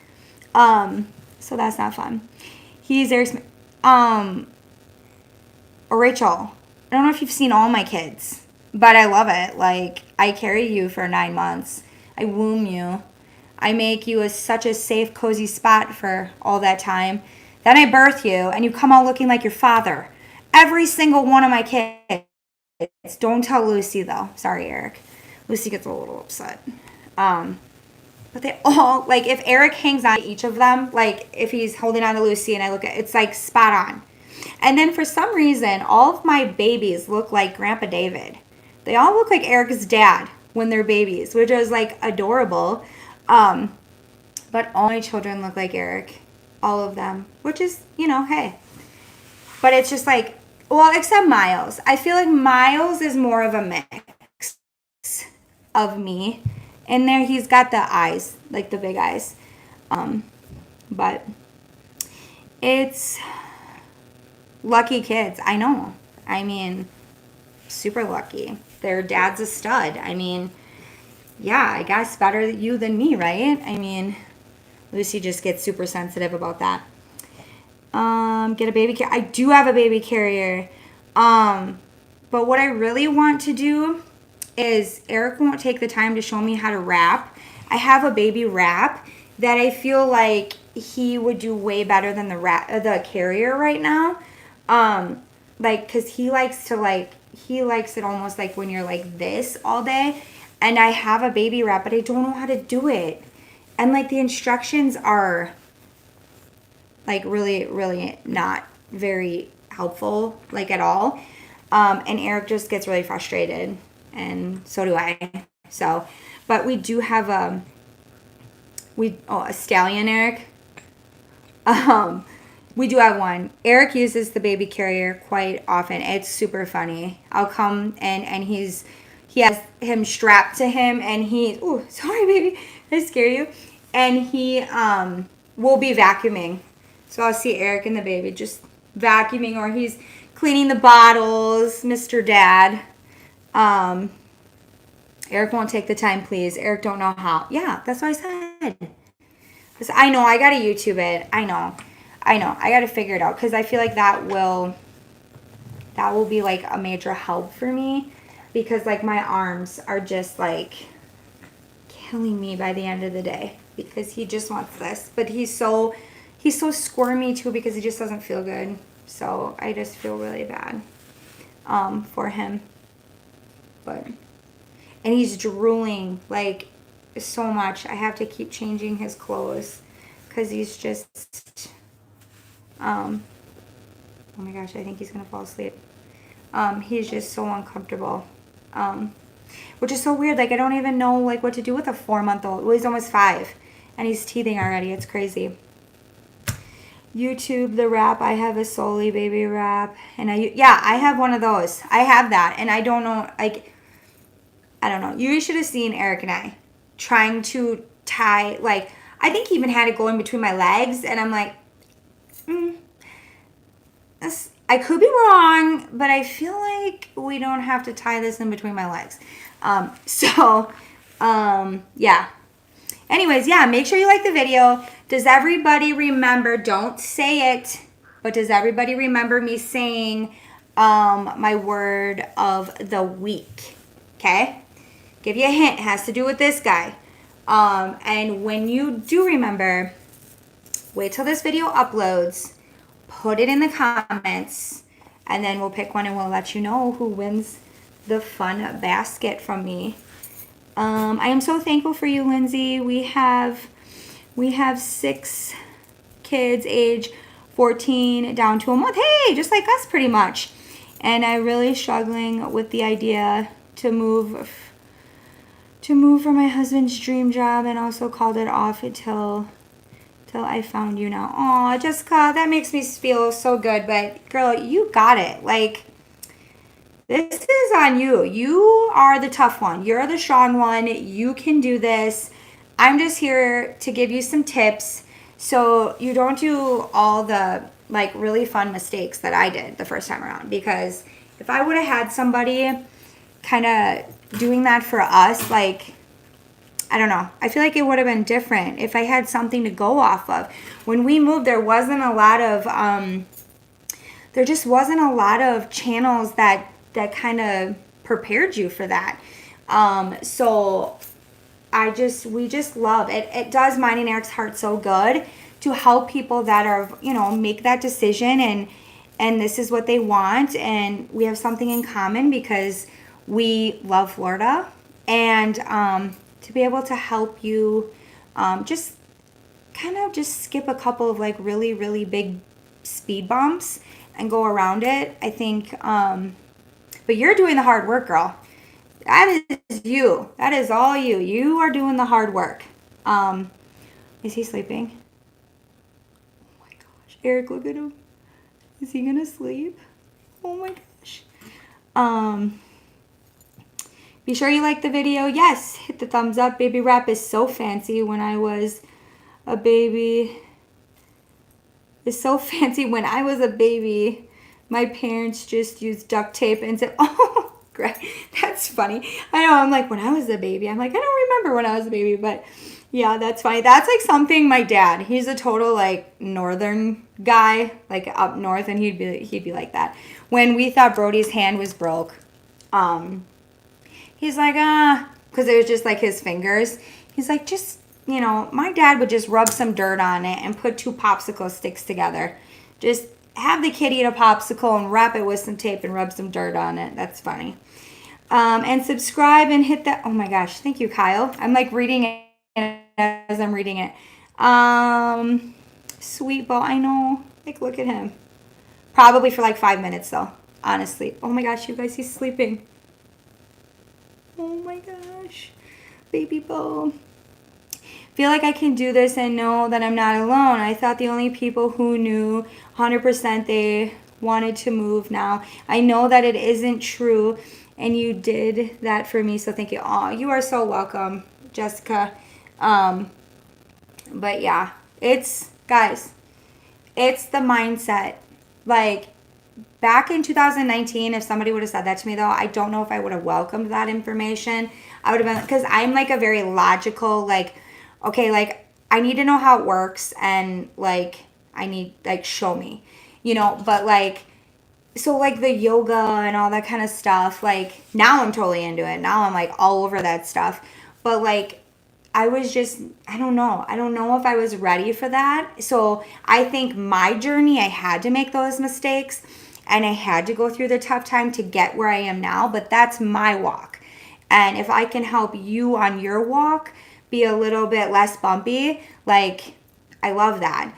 So that's not fun. He's there. Or Rachel, I don't know if you've seen all my kids, but I love it. Like, I carry you for 9 months. I womb you. I make you such a safe, cozy spot for all that time. Then I birth you, and you come out looking like your father. Every single one of my kids. Don't tell Lucy, though. Sorry, Eric. Lucy gets a little upset. But they all, like, if Eric hangs on to each of them, like, if he's holding on to Lucy and I look at it's like spot on. And then for some reason, all of my babies look like Grandpa David. They all look like Eric's dad when they're babies, which is, like, adorable. But all my children look like Eric. All of them. Which is, you know, hey. But it's just like, well, except Miles. I feel like Miles is more of a mix of me. In there, he's got the eyes, like the big eyes. But it's lucky kids. I know. I mean, super lucky. Their dad's a stud. I mean, yeah, I guess better you than me, right? I mean, Lucy just gets super sensitive about that. Get a baby carrier. I do have a baby carrier. But what I really want to do is Eric won't take the time to show me how to wrap. I have a baby wrap that I feel like he would do way better than the carrier right now. Like, cause he likes it almost like when you're like this all day. And I have a baby wrap, but I don't know how to do it. And like the instructions are like really, really not very helpful, like at all. And Eric just gets really frustrated, and so do I. So, but we do have a stallion, Eric. We do have one. Eric uses the baby carrier quite often. It's super funny. I'll come and he has him strapped to him, and oh, sorry baby, did I scare you? And he will be vacuuming. So I'll see Eric and the baby just vacuuming, or he's cleaning the bottles, Mr. Dad. Eric won't take the time, please. Eric don't know how. Yeah, that's what I said. I know, I gotta YouTube it. I know. I gotta figure it out, because I feel like that will be like a major help for me, because like my arms are just like killing me by the end of the day, because he just wants this. But he's so squirmy too, because he just doesn't feel good. So I just feel really bad for him. And he's drooling like so much. I have to keep changing his clothes, because he's just oh my gosh, I think he's gonna fall asleep. He's just so uncomfortable, which is so weird. Like, I don't even know like what to do with a 4-month-old. Well, he's almost 5 and he's teething already. It's crazy. YouTube the wrap. I have a Soli baby wrap, and I have one of those. I have that, and I don't know, like, I don't know. You should have seen Eric and I trying to tie, like, I think he even had it going between my legs, and I'm like, I could be wrong, but I feel like we don't have to tie this in between my legs. Yeah. Anyways, yeah, make sure you like the video. Does everybody remember, don't say it, but does everybody remember me saying my word of the week? Okay? Give you a hint. It has to do with this guy. And when you do remember, wait till this video uploads, put it in the comments, and then we'll pick one and we'll let you know who wins the fun basket from me. I am so thankful for you, Lindsey. We have 6 kids age 14 down to a month. Hey, just like us pretty much. And I'm really struggling with the idea to move for my husband's dream job, and also called it off until I found you now. Aw, Jessica, that makes me feel so good. But girl, you got it. Like, this is on you. You are the tough one. You're the strong one. You can do this. I'm just here to give you some tips so you don't do all the like really fun mistakes that I did the first time around. Because if I would have had somebody kind of doing that for us, like, I don't know, I feel like it would have been different if I had something to go off of. When we moved, there wasn't a lot of there just wasn't a lot of channels that kind of prepared you for that. So we just love it. It does mine and Eric's heart so good to help people that are, make that decision, and this is what they want, and we have something in common because we love Florida, and to be able to help you just skip a couple of like really, really big speed bumps and go around it. I think but you're doing the hard work, girl. That is you. That is all you. You are doing the hard work. Is he sleeping? Oh my gosh. Eric, look at him. Is he gonna sleep? Oh my gosh. Be sure you like the video. Yes, hit the thumbs up. Baby wrap is so fancy. When I was a baby, my parents just used duct tape and said, oh, great. That's funny. I know, I'm like, when I was a baby, I'm like, I don't remember when I was a baby, but yeah, that's funny. That's like something my dad, he's a total like northern guy, like up north, and he'd be like that. When we thought Brody's hand was broke, he's like, because it was just like his fingers. He's like, just, my dad would just rub some dirt on it and put 2 popsicle sticks together. Just have the kid eat a popsicle and wrap it with some tape and rub some dirt on it. That's funny. And subscribe and hit that. Oh my gosh. Thank you, Kyle. I'm like reading it as I'm reading it. Sweet Bo, I know. Like, look at him. Probably for like 5 minutes, though. Honestly. Oh my gosh, you guys, he's sleeping. Oh my gosh. Baby Bo. Feel like I can do this and know that I'm not alone. I thought the only people who knew 100% they wanted to move now. I know that it isn't true, and you did that for me, so thank you. Oh, you are so welcome, Jessica. But yeah, guys, it's the mindset. Like, back in 2019, if somebody would have said that to me, though, I don't know if I would have welcomed that information. I would have been, because I'm like a very logical, like, okay, like, I need to know how it works, and like, I need, like, show me, but like, so like the yoga and all that kind of stuff, like, now I'm totally into it. Now I'm like all over that stuff. But like, I was just, I don't know if I was ready for that. So I think my journey, I had to make those mistakes and I had to go through the tough time to get where I am now. But that's my walk. And if I can help you on your walk be a little bit less bumpy, like, I love that.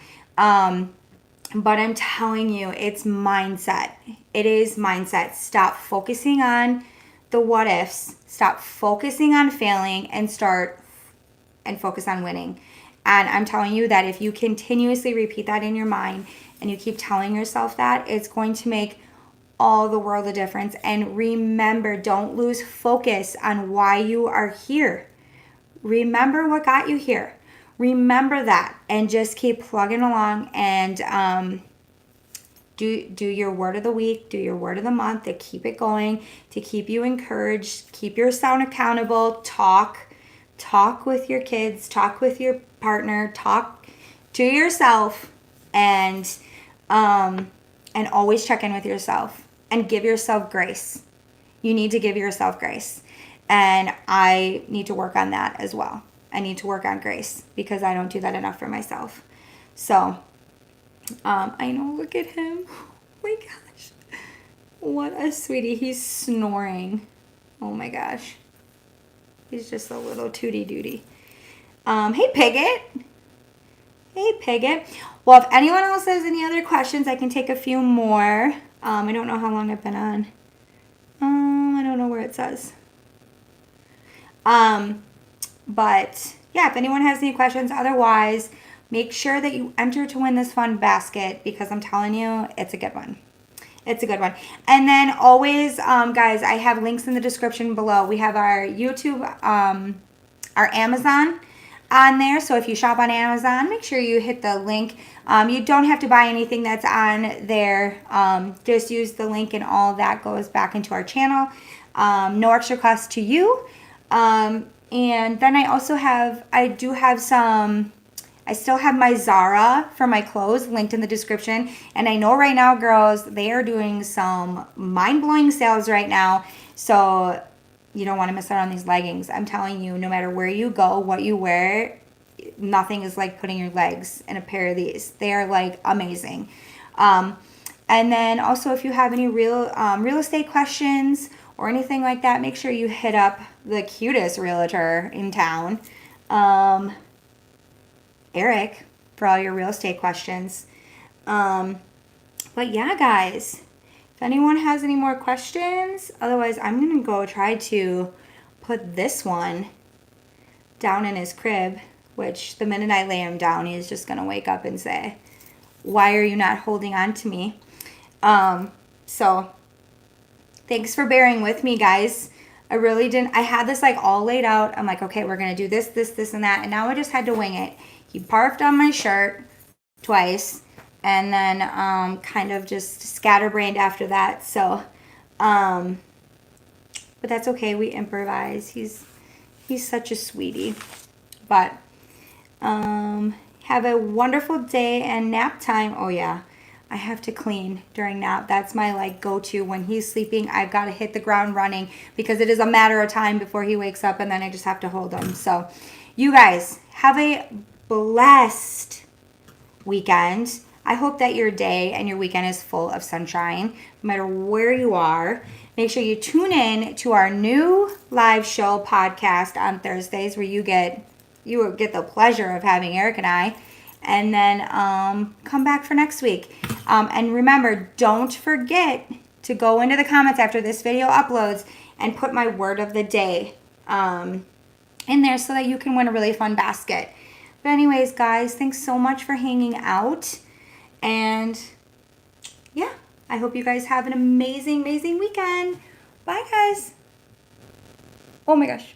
But I'm telling you, it's mindset. It is mindset. Stop focusing on the what ifs. Stop focusing on failing and focus on winning. And I'm telling you that if you continuously repeat that in your mind and you keep telling yourself that, it's going to make all the world a difference. And remember, don't lose focus on why you are here. Remember what got you here. Remember that and just keep plugging along and do your word of the week, do your word of the month to keep it going, to keep you encouraged, keep yourself accountable, talk with your kids, talk with your partner, talk to yourself, and always check in with yourself and give yourself grace. You need to give yourself grace. And I need to work on that as well. I need to work on grace because I don't do that enough for myself. So, I know, look at him. Oh my gosh. What a sweetie. He's snoring. Oh my gosh. He's just a little tootie dootie. Hey, Pigget. Hey, Pigget. Well, if anyone else has any other questions, I can take a few more. I don't know how long I've been on. I don't know where it says. But yeah, if anyone has any questions, otherwise, make sure that you enter to win this fun basket because I'm telling you, it's a good one. It's a good one. And then always, guys, I have links in the description below. We have our YouTube, our Amazon on there. So if you shop on Amazon, make sure you hit the link. You don't have to buy anything that's on there. Just use the link and all that goes back into our channel. No extra cost to you. And then I still have my Zara for my clothes linked in the description. And I know right now, girls, they are doing some mind-blowing sales right now. So you don't want to miss out on these leggings. I'm telling you, no matter where you go, what you wear, nothing is like putting your legs in a pair of these. They are like amazing. And then also if you have any real estate questions or anything like that, make sure you hit up the cutest realtor in town, Eric, for all your real estate questions. But yeah, guys, if anyone has any more questions, otherwise I'm going to go try to put this one down in his crib, which the minute I lay him down, he's just going to wake up and say, why are you not holding on to me? So thanks for bearing with me, guys. I had this like all laid out. I'm like, okay, we're going to do this, this, this, and that. And now I just had to wing it. He barfed on my shirt twice and then kind of just scatterbrained after that. So, but that's okay. We improvise. He's such a sweetie. But have a wonderful day and nap time. Oh, yeah. I have to clean during nap. That's my like go-to. When he's sleeping, I've got to hit the ground running because it is a matter of time before he wakes up and then I just have to hold him. So you guys have a blessed weekend. I hope that your day and your weekend is full of sunshine, no matter where you are. Make sure you tune in to our new live show podcast on Thursdays where you will get the pleasure of having Eric and I. and then come back for next week. And remember, don't forget to go into the comments after this video uploads and put my word of the day in there so that you can win a really fun basket. But anyways, guys, thanks so much for hanging out. And yeah, I hope you guys have an amazing, amazing weekend. Bye, guys. Oh my gosh.